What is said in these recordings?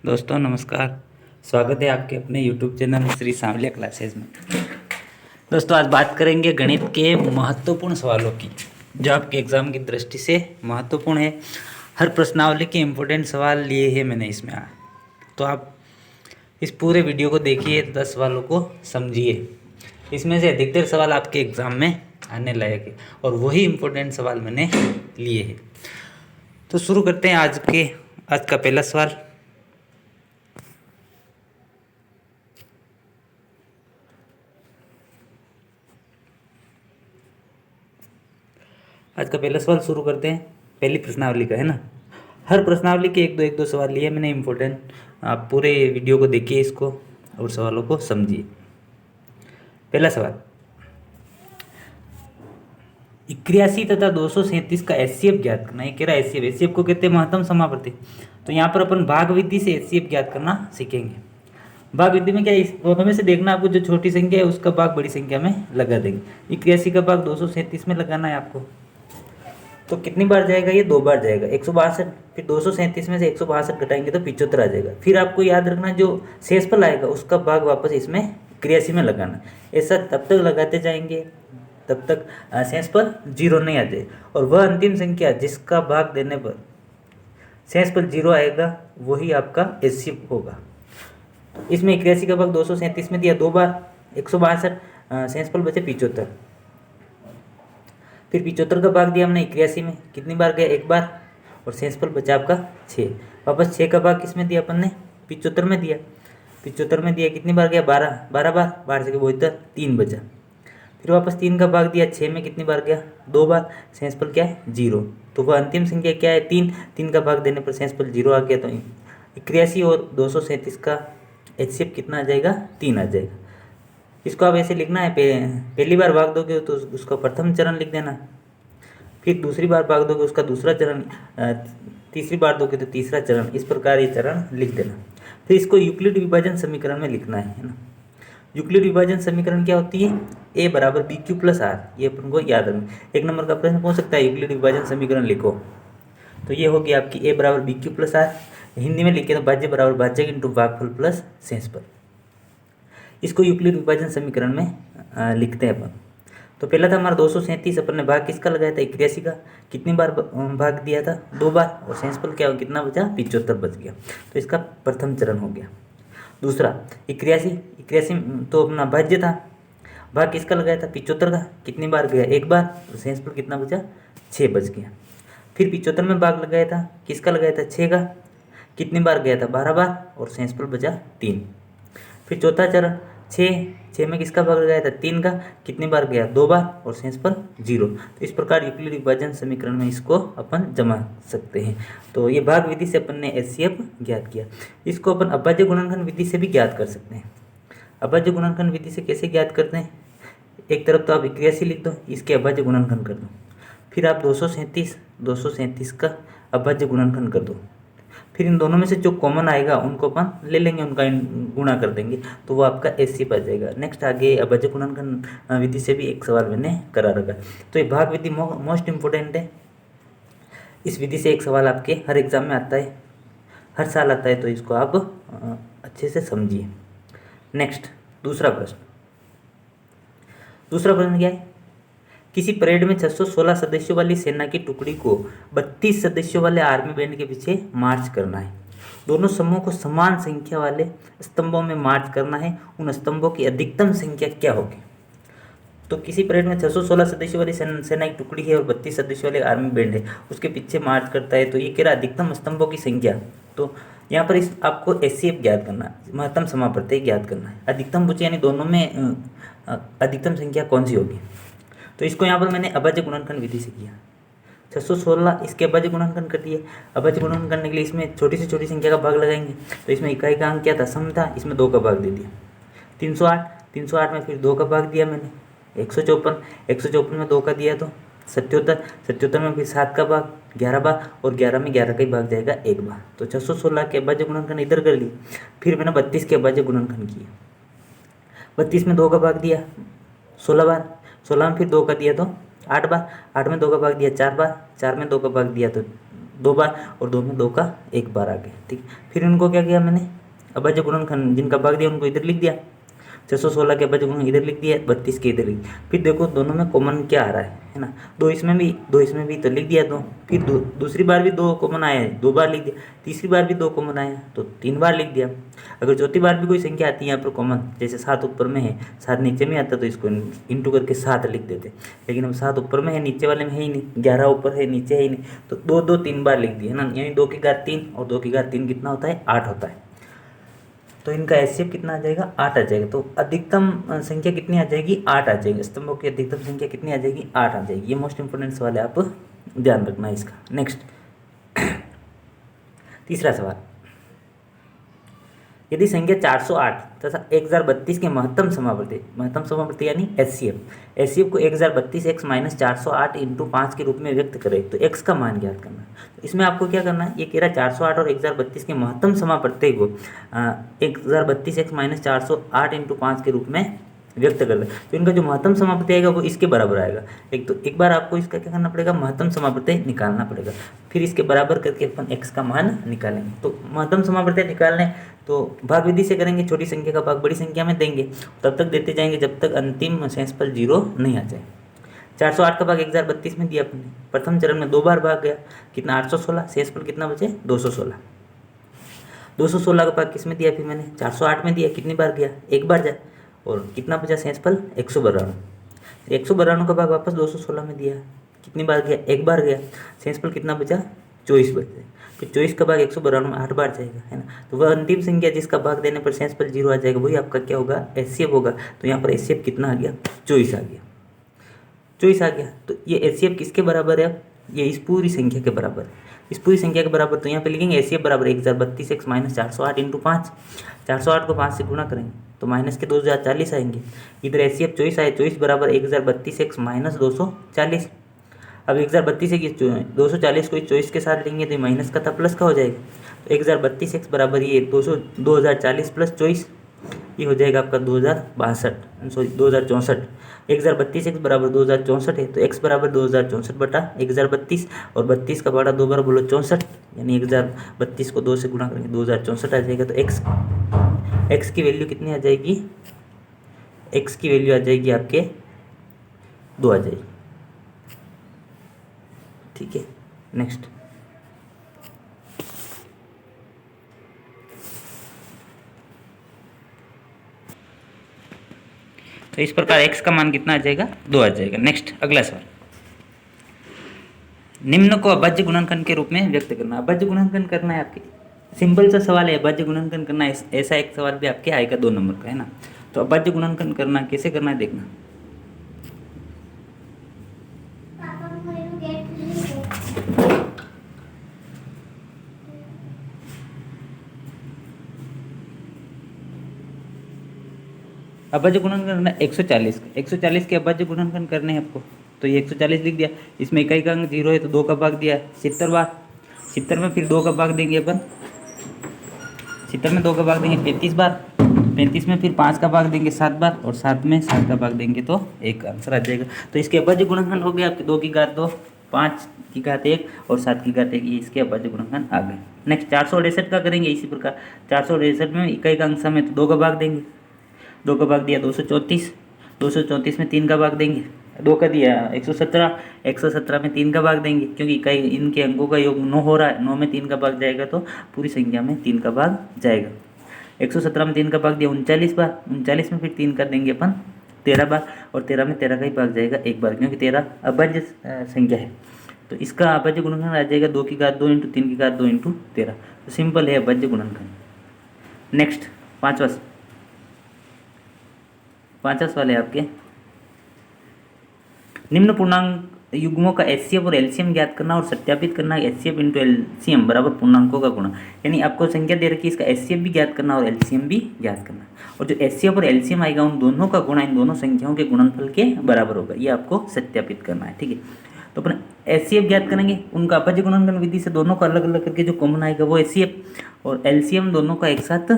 दोस्तों नमस्कार। स्वागत है आपके अपने YouTube channel Shri Sanwaliya classes में। दोस्तों आज बात करेंगे गणित के महत्वपूर्ण सवालों की, जो आपके एग्ज़ाम की दृष्टि से महत्वपूर्ण है। हर प्रश्नावली के इम्पोर्टेंट सवाल लिए हैं मैंने इसमें। तो आप इस पूरे वीडियो को देखिए, 10 सवालों को समझिए। इसमें से अधिकतर सवाल आपके एग्ज़ाम में आने लायक है और वही इम्पोर्टेंट सवाल मैंने लिए हैं। तो शुरू करते हैं आज का पहला सवाल। आज का पहला सवाल शुरू करते हैं। पहली प्रश्नावली का है ना। हर प्रश्नावली के एक दो सवाल लिए मैंने इम्पोर्टेंट। आप पूरे वीडियो को देखिए इसको और सवालों को समझिए। पहला सवाल, 81 तथा 237 का एचसीएफ ज्ञात करना। ये कह रहा है एचसीएफ को कहते हैं महत्तम समापत्ति। तो यहाँ पर अपन भाग विधि से एचसीएफ ज्ञात करना सीखेंगे। भाग विधि में क्या है, इस दोनों में से देखना, आपको जो छोटी संख्या है उसका भाग बड़ी संख्या में लगा देंगे। 81 का भाग 237 में लगाना है आपको। तो कितनी बार जाएगा ये? 2 बार जाएगा, 162। फिर 237 में से 162 घटाएंगे तो 75 आ जाएगा। फिर आपको याद रखना जो शेषफल आएगा उसका भाग वापस इसमें 81 में लगाना। ऐसा तब तक लगाते जाएंगे तब तक शेषफल 0 नहीं आ जाए। और वह अंतिम संख्या जिसका भाग देने पर शेषफल 0 आएगा वही आपका एचसीएफ होगा। इसमें 81 का भाग 237 में दिया 2 बार, 162, शेषफल बचे 75। फिर 75 का भाग दिया हमने 81 में, कितनी बार गया? 1 बार, और शेषफल बचा आपका 6। वापस 6 का भाग किस में दिया अपन ने? 75 में दिया। 75 में दिया, कितनी बार गया? 12 बार, 12 से 3 बचा। फिर वापस 3 का भाग दिया 6 में, कितनी बार गया? 2 बार, शेषफल क्या है? 0। तो वह अंतिम संख्या क्या है? 3 का भाग देने पर शेषफल 0 आ गया। तो 81 और 237 का एचसीएफ कितना आ जाएगा? 3 आ जाएगा। इसको आप ऐसे लिखना है, पहली बार भाग दोगे तो उसका प्रथम चरण लिख देना, फिर दूसरी बार भाग दोगे उसका दूसरा चरण, तीसरी बार दोगे तो तीसरा चरण, इस प्रकार ये चरण लिख देना। फिर इसको यूक्लिड विभाजन समीकरण में लिखना है ना। यूक्लिड विभाजन समीकरण क्या होती है? ए बराबर बी क्यू प्लस आर। ये अपन को याद रखना। 1 नंबर का प्रश्न पूछ सकता है यूक्लिड विभाजन समीकरण लिखो। तो ये होगी आपकी ए बराबर B Q plus R. Hindi में लिखे तो भाज्य बराबर भाज्यक इंटू भागफल प्लस शेषफल। इसको यूक्लिड विभाजन समीकरण में लिखते हैं अपन। तो पहला था हमारा 237, अपन ने भाग किसका लगाया था? 81 का। कितनी बार भाग दिया था? 2 बार, और शेषफल क्या हो, कितना बचा? 75 बच गया। तो इसका प्रथम चरण हो गया। दूसरा 81 तो अपना भाज्य था, भाग किसका लगाया था? 75 का। कितनी बार गया? 1 बार, और शेषफल कितना बचा? 6 बच गया। फिर 75 में भाग लगाया था, किसका लगाया था? 6 का। कितनी बार गया था? 12 बार, और शेषफल बचा 3। फिर चौथा चरण 6 में किसका भाग लगाया था? 3 का। कितनी बार गया? 2 बार, और शेषफल 0। तो इस प्रकार यूक्लिड विभाजन समीकरण में इसको अपन जमा सकते हैं। तो ये भाग विधि से अपन ने एचसीएफ ज्ञात किया। इसको अपन अभाज्य गुणनखंड विधि से भी ज्ञात कर सकते हैं। अभाज्य गुणनखंड विधि से कैसे ज्ञात करते हैं? एक तरफ तो आप 81 लिख दो, इसके अभाज्य गुणनखंड कर दो। फिर आप 237 का अभाज्य गुणनखंड कर दो। फिर इन दोनों में से जो कॉमन आएगा उनको अपन ले लेंगे, उनका गुणा कर देंगे, तो वो आपका एचसीएफ आ जाएगा। नेक्स्ट आगे अभाज्य गुणनखंड विधि से भी एक सवाल मैंने करा रखा। तो ये भाग विधि मोस्ट इम्पोर्टेंट है। इस विधि से एक सवाल आपके हर एग्जाम में आता है, हर साल आता है। तो इसको आप अच्छे से समझिए। नेक्स्ट दूसरा प्रश्न क्या है? किसी परेड में 616 सदस्यों वाली सेना की टुकड़ी को 32 सदस्यों वाले आर्मी बैंड के पीछे मार्च करना है। दोनों समूह को समान संख्या वाले स्तंभों में मार्च करना है। उन स्तंभों की अधिकतम संख्या क्या होगी? तो किसी परेड में 616 सदस्यों वाली सेना की टुकड़ी है और 32 सदस्यों वाले आर्मी बैंड है, उसके पीछे मार्च करता है। तो ये कह रहा अधिकतम स्तंभों की संख्या। तो यहाँ पर आपको एचसीएफ ज्ञात करना है, महत्तम समापत्ति ज्ञात करना है। अधिकतम पूछे यानी दोनों में अधिकतम संख्या कौन सी होगी? तो इसको यहाँ पर मैंने अभाज्य गुणनखंड विधि से किया। 616 इसके अभाज्य गुणनखंड कर दिए। अभाज्य गुणनखंड करने के लिए इसमें छोटी से छोटी संख्या का भाग लगाएंगे। तो इसमें इकाई का अंक क्या था? सम था, इसमें 2 का भाग दे दिया। 308 में फिर 2 का भाग दिया मैंने। 154 में 2 का दिया तो 77 में फिर 7 का भाग, 11 बार, और 11 में 11 का ही भाग जाएगा 1 बार। तो 616 के अभाज्य गुणनखंड इधर कर ली। फिर मैंने 32 के अभाज्य गुणनखंड किए। 32 में 2 का भाग दिया 16 बार, 16 में फिर 2 का दिया तो 8 बार, 8 में 2 का भाग दिया 4 बार, 4 में 2 का भाग दिया तो 2 बार और 2 में 2 का 1 बार आ गया, ठीक। फिर इनको क्या किया मैंने, अभाज्य गुणनखंड जिनका भाग दिया उनको इधर लिख दिया, 616 के अभाज्य गुणनखंड इधर लिख दिया, 32 के इधर लिख दिया। फिर देखो दोनों में कॉमन क्या आ रहा है ना, 2 इसमें भी 2 इसमें भी तो लिख दिया 2। फिर दूसरी बार भी 2 कॉमन आया है, 2 बार लिख दिया। तीसरी बार भी 2 कॉमन आया तो 3 बार लिख दिया। अगर चौथी बार भी कोई संख्या आती है यहाँ पर कॉमन, जैसे 7 ऊपर में है 7 नीचे में आता तो इसको इंटू करके 7 लिख देते, लेकिन अब 7 ऊपर में है नीचे वाले में है ही नहीं, 11 ऊपर है नीचे है ही नहीं, तो 2 2 3 बार लिख दिया है ना, यानी 2 की घात 3 और 2 की घात 3 कितना होता है, 8 होता है। तो इनका एचसीएफ कितना आ जाएगा, 8 आ जाएगा। तो अधिकतम संख्या कितनी आ जाएगी, 8 आ जाएगी। स्तंभों की अधिकतम संख्या कितनी आ जाएगी, 8 आ जाएगी। ये मोस्ट इंपोर्टेंट सवाल है, आप ध्यान रखना इसका। नेक्स्ट तीसरा सवाल, यदि संख्या 408 तथा 1032 के महत्तम समावर्ती यानी एचसीएफ को 1032 x माइनस 408 इंटू 5 के रूप में व्यक्त करे तो x का मान ज्ञात करना है। तो इसमें आपको क्या करना है, ये कह रहा है 408 और 1032 के महत्तम समावर्ती को 1032 x माइनस 408 इंटू 5 के रूप में व्यक्त कर दे, तो इनका जो महत्तम समावर्ती आएगा वो इसके बराबर आएगा। तो एक बार आपको इसका क्या करना पड़ेगा, महत्तम समावर्ती निकालना पड़ेगा, फिर इसके बराबर करके अपन x का मान निकालेंगे। तो महत्तम समावर्ती निकालने तो भाग विधि से करेंगे, छोटी संख्या का भाग बड़ी संख्या में देंगे, तब तक देते जाएंगे जब तक अंतिम शेषफल 0 नहीं आ जाए। 408 का भाग 1032 में दिया अपने, प्रथम चरण में 2 बार भाग गया, कितना 816, शेषफल कितना बचे 216। 216 का भाग किस में दिया, फिर मैंने 408 में दिया, कितनी बार गया 1 बार जाए, और कितना बचा शेषफल 192। 192 का भाग वापस 216 में दिया, कितनी बार गया 1 बार गया, शेषफल कितना बचा 24 बचे। फिर 24 का भाग 192 में 8 बार जाएगा, है ना। तो वह अंतिम संख्या जिसका भाग देने पर शेषफल 0 आ जाएगा वही आपका क्या होगा, एचसीएफ होगा। तो यहाँ पर एचसीएफ कितना आ गया, 24 आ गया, 24 आ गया। तो ये एचसीएफ किसके बराबर है, ये इस पूरी संख्या के बराबर है, इस पूरी संख्या के बराबर। तो यहाँ पे लिखेंगे एचसीएफ बराबर 1032 x माइनस 408 इंटू 5, 408 को 5 से गुणा करेंगे तो माइनस के 2040 आएंगे। इधर एचसीएफ 24 आए, 24 बराबर 1032 x माइनस 240। अब 1032 है कि 240 को 24 के साथ लेंगे तो माइनस का था प्लस का हो जाएगा। तो 1032 x बराबर ये 2040 प्लस 24, ये हो जाएगा आपका 2064। 1032 x बराबर 2064 है, तो x बराबर 2064 बटा 1032, और 32 का बड़ा 2 बार बोलो 64, यानी 1032 को 2 से गुणा करेंगे 2064 आ जाएगा। तो x की वैल्यू कितनी आ जाएगी, x की वैल्यू आ जाएगी आपके 2 आ जाएगी, ठीक है। नेक्स्ट तो इस प्रकार x का मान कितना आ जाएगा, 2 आ जाएगा। नेक्स्ट अगला सवाल, निम्न को अभाज्य गुणनखंड के रूप में व्यक्त करना। अभाज्य गुणनखंड करना है आपके, सिंपल सा सवाल है, अभाज्य गुणनखंड करना है। ऐसा एक सवाल भी आपके आएगा 2 नंबर का, है ना। तो अभाज्य गुणनखंड करना कैसे करना है देखना। अभाज्य गुणनखंड करना 140 के अभाज्य गुणनखंड करने हैं आपको। तो ये 140 लिख दिया, इसमें इकाई का अंक 0 है तो 2 का भाग दिया 70 बार, 70 में फिर 2 का भाग देंगे अपन, 70 में 2 का भाग देंगे 35 बार, 35 में फिर 5 का भाग देंगे 7 बार, और 7 में 7 का भाग देंगे तो 1 आंसर आ जाएगा। तो इसके अभाज्य गुणनखंड हो गए आपके 2 की घात 2, 5 की घात 1 और 7 की घात 1, ये इसके अभाज्य गुणनखंड आ गए। नेक्स्ट 468 का करेंगे इसी प्रकार। 468 में इकाई का अंक सम है तो 2 का भाग देंगे, 2 का भाग दिया 234, 234 में 3 का भाग देंगे, 2 का दिया 117, 117 में 3 का भाग देंगे, क्योंकि इकाई इनके अंकों का योग 9 हो रहा है, 9 में 3 का भाग जाएगा तो पूरी संख्या में 3 का भाग जाएगा। 117 में 3 का भाग दिया 39 बार, 39 में फिर 3 कर देंगे अपन 13 बार, और 13 में 13 का ही भाग जाएगा 1 बार, क्योंकि 13 अभाज्य संख्या है। तो इसका अभाज्य गुणनखंड आ जाएगा 2 की घात 2 इंटू 3 की घात 2 इंटू 13। तो सिंपल है अभाज्य गुणनखंड। नेक्स्ट पाँचवा सवाल है आपके, निम्न पूर्णांक युग्मों का एचसीएफ और एलसीएम ज्ञात करना और सत्यापित करना। एचसीएफ इंटू एलसीएम बराबर पूर्णांकों का गुणा, यानी आपको संख्या दे रखी है, इसका एचसीएफ भी ज्ञात करना और एलसीएम भी ज्ञात करना, और जो एचसीएफ और एलसीएम आएगा उन दोनों का गुणा इन दोनों संख्याओं के गुणनफल के बराबर होगा, ये आपको सत्यापित करना है, ठीक है। तो अपन एचसीएफ ज्ञात करेंगे, उनका अभाज्य गुणनखंड विधि से दोनों को अलग अलग करके जो कॉमन आएगा वो एचसीएफ, और एलसीएम दोनों का एक साथ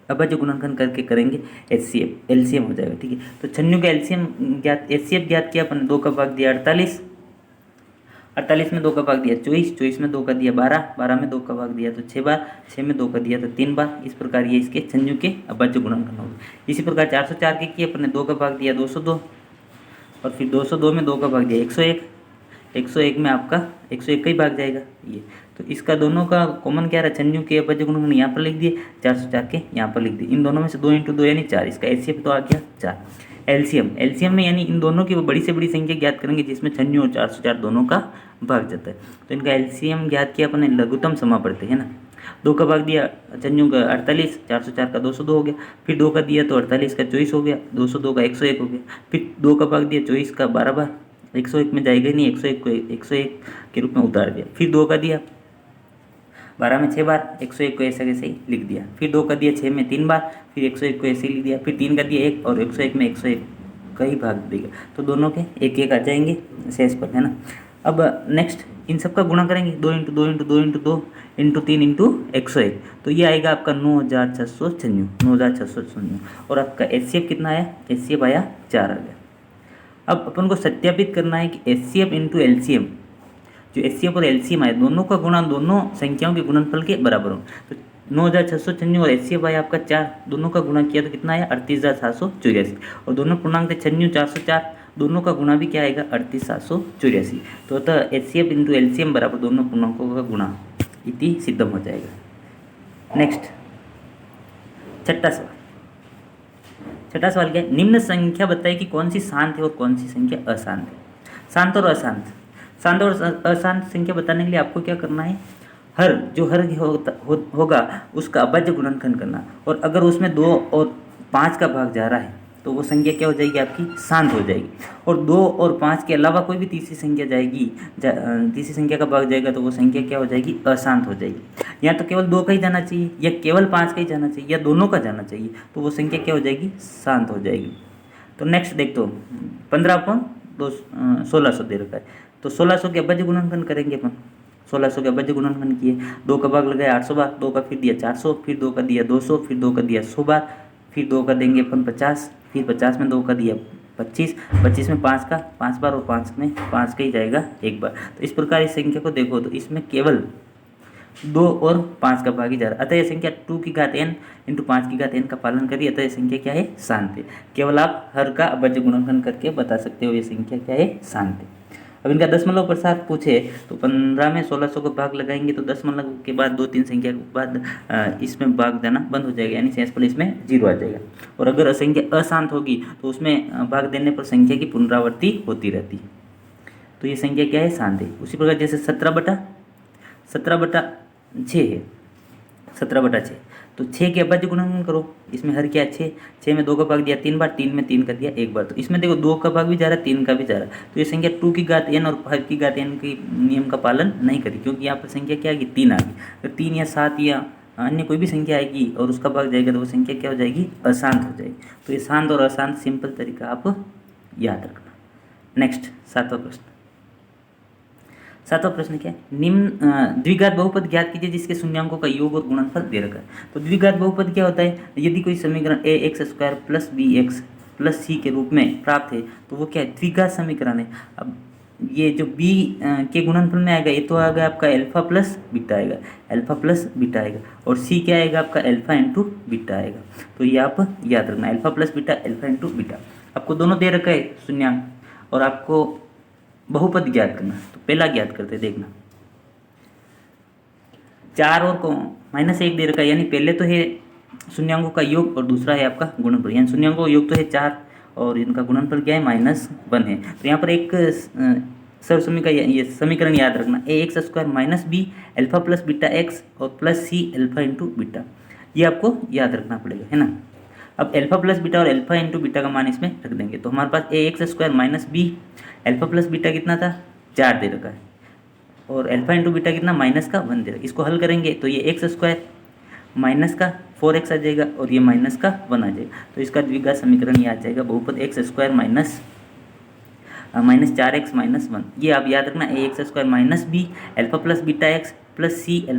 अभाज्य गुणनखंड करके करेंगे एचसीएफ, एलसीएम हो जाएगा, ठीक है। तो 96 का एलसीएम ज्ञात, एचसीएफ ज्ञात किया अपन, 2 का भाग दिया 48, 48 में 2 का भाग दिया 24, 24 में 2 का दिया 12, 12 में 2 का भाग दिया तो 6 बार, 6 में 2 का दिया तो 3 बार। इस प्रकार ये इसके संयुग के अभाज्य गुणनखंड होगा। इसी प्रकार 404 के किए, अपन ने 2 का भाग दिया 202, और फिर 202 में 2 का भाग दिया 101, 101 में आपका 101 का ही भाग जाएगा ये। तो इसका दोनों का कॉमन क्या रहा, संयुग के अभाज्य गुणनखंड यहाँ पर लिख दिए, 404 के यहाँ पर लिख दिए। इन दोनों में से 2 × 2 यानी 4, इसका एलसीएम तो आ गया 4। एलसीएम में यानी इन दोनों की वो बड़ी से बड़ी संख्या ज्ञात करेंगे जिसमें 96 और 404 दोनों का भाग जाता है। तो इनका एलसीएम ज्ञात किया अपने लघुत्तम समापड़ते है ना। 2 का भाग दिया संयुग 48, 404 का 202 हो गया, फिर 2 का दिया तो 48 का 24 हो गया, 202 का 101 हो गया, फिर 2 का भाग दिया 24 का 12 बार, 101 में जाएगा ही नहीं, 101 को 101 के रूप में उतार दिया। फिर 2 का दिया 12 में 6 बार, 101 को ऐसा कैसे ही लिख दिया। फिर 2 का दिया 6 में 3 बार, फिर 101 को ऐसे ही लिख दिया। फिर 3 का दिया 1 और 101 में 101 का ही भाग देगा। तो दोनों के 1 आ जाएंगे शेष पर, है ना। अब नेक्स्ट इन सब का गुणा करेंगे, 2 × 2 × 2 × 2 × 3 × 101, तो ये आएगा आपका 9696, 9696। और आपका एचसीएफ कितना आया, एचसीएफ आया 4 आ गया। अब अपन को सत्यापित करना है कि एचसीएफ × एलसीएम, जो एचसीएफ और एलसीएम आए दोनों का गुणा दोनों संख्याओं के गुणनफल के बराबर हो। तो 9696 और एचसीएफ आया आपका 4, दोनों का गुणा किया तो कितना आया 38784, और दोनों पूर्णांक थे 96 404, दोनों का गुणा भी क्या आएगा 38784। तो अतः एचसीएफ × एलसीएम बराबर दोनों पूर्णांकों का गुणा इति सिद्धम हो जाएगा। नेक्स्ट छठा सवाल क्या है, निम्न संख्या बताइए कि कौन सी शांत है और कौन सी संख्या अशांत है। शांत और अशांत, शांत और अशांत संख्या बताने के लिए आपको क्या करना है, हर होगा उसका अभाज्य गुणनखंड करना, और अगर उसमें 2 और 5 का भाग जा रहा है तो वो संख्या क्या हो जाएगी आपकी शांत हो जाएगी। और 2 और 5 के अलावा कोई भी तीसरी संख्या जाएगी, तीसरी संख्या का भाग जाएगा तो वो संख्या क्या हो जाएगी अशांत हो जाएगी। या तो केवल 2 का ही जाना चाहिए या केवल 5 का ही जाना चाहिए या दोनों का जाना चाहिए, तो वो संख्या क्या हो जाएगी शांत हो जाएगी। तो नेक्स्ट देख दो 15/2 1600 दे रखा है, तो 1600 के अभाज्य गुणनखंड करेंगे अपन। 1600 के अभाज्य गुणनखंड किए, 2 का भाग लगाया 800 बार, 2 का फिर दिया 400, फिर 2 का दिया 200, फिर 2 का दिया 100 बार, फिर 2 का देंगे अपन 50, फिर 50 में 2 का दिया 25, 25 में 5 का 5 बार और 5 में 5 का ही जाएगा 1 बार। तो इस प्रकार इस संख्या को देखो तो इसमें केवल 2 और 5 का भाग ही जा रहा है। अतः यह संख्या 2 की घात n × 5 की घात n का पालन करिए, अतः यह संख्या क्या है शांत है। केवल आप हर का अभाज्य गुणनखंड करके बता सकते हो ये संख्या क्या है शांत है। अब इनका दशमलव प्रसार पूछे तो 15 में 1600 का भाग लगाएंगे तो दशमलव के बाद 2-3 संख्या के बाद इसमें भाग देना बंद हो जाएगा, यानी शेषफल इसमें 0 आ जाएगा। और अगर संख्या अशांत होगी तो उसमें भाग देने पर संख्या की पुनरावृत्ति होती रहती है। तो ये संख्या क्या है शांत है। उसी प्रकार जैसे 17/6 है, 17/6, तो 6 के अभाज्य गुणनखंड करो। इसमें हर क्या 6, 6 में 2 का भाग दिया 3 बार, 3 में 3 का दिया 1 बार, तो इसमें देखो 2 का भाग भी जा रहा है 3 का भी जा रहा है। तो ये संख्या 2 की घात n और 5 की घात n की नियम का पालन नहीं करी, क्योंकि यहाँ पर संख्या क्या आएगी 3 आ गई। तो 3 या 7 या अन्य कोई भी संख्या आएगी और उसका भाग जाएगा तो वो संख्या क्या हो जाएगी अशांत हो जाएगी। तो ये शांत और अशांत सिंपल तरीका आप याद रखना। नेक्स्ट सातवां प्रश्न क्या है, निम्न द्विघात बहुपद ज्ञात कीजिए जिसके शून्यांकों का योग और गुणनफल दे रखा है। तो द्विघात बहुपद क्या होता है, यदि कोई समीकरण ax² + bx + c के रूप में प्राप्त है तो वो क्या है द्विघात समीकरण है। अब ये जो b के गुणनफल में आएगा ये तो आएगा आपका α + बीटा आएगा, α + बीटा आएगा, और c क्या आएगा आपका α × बीटा आएगा। तो ये आप याद रखना, α + बीटा, α × बीटा। आपको दोनों दे रखा है शून्यांक और आपको बहुपद ज्ञात करना। तो पहला ज्ञात करते देखना, 4 और -1 दे रखा है, यानी पहले तो है शून्यांकों का योग और दूसरा है आपका गुणनफल। यानी शून्यांकों का योग तो है 4 और इनका गुणनफल क्या है -1 है। तो यहाँ पर एक ये समीकरण याद रखना, ax² - b α + बीटा x और +c α × बीटा, ये आपको याद रखना पड़ेगा, है ना। अब α + बीटा और α × बीटा का मान इसमें रख देंगे तो हमारे पास ax² - b α + बीटा कितना था 4 दे रखा है और α × बीटा कितना -1 दे रखा है। इसको हल करेंगे तो ये x² माइनस का 4x आ जाएगा और ये -1 आ जाएगा। तो इसका द्विघात समीकरण ये आ जाएगा बहुपद x² - 4x - 1। ये आप याद रखना ax² - b α + beta x + c α ×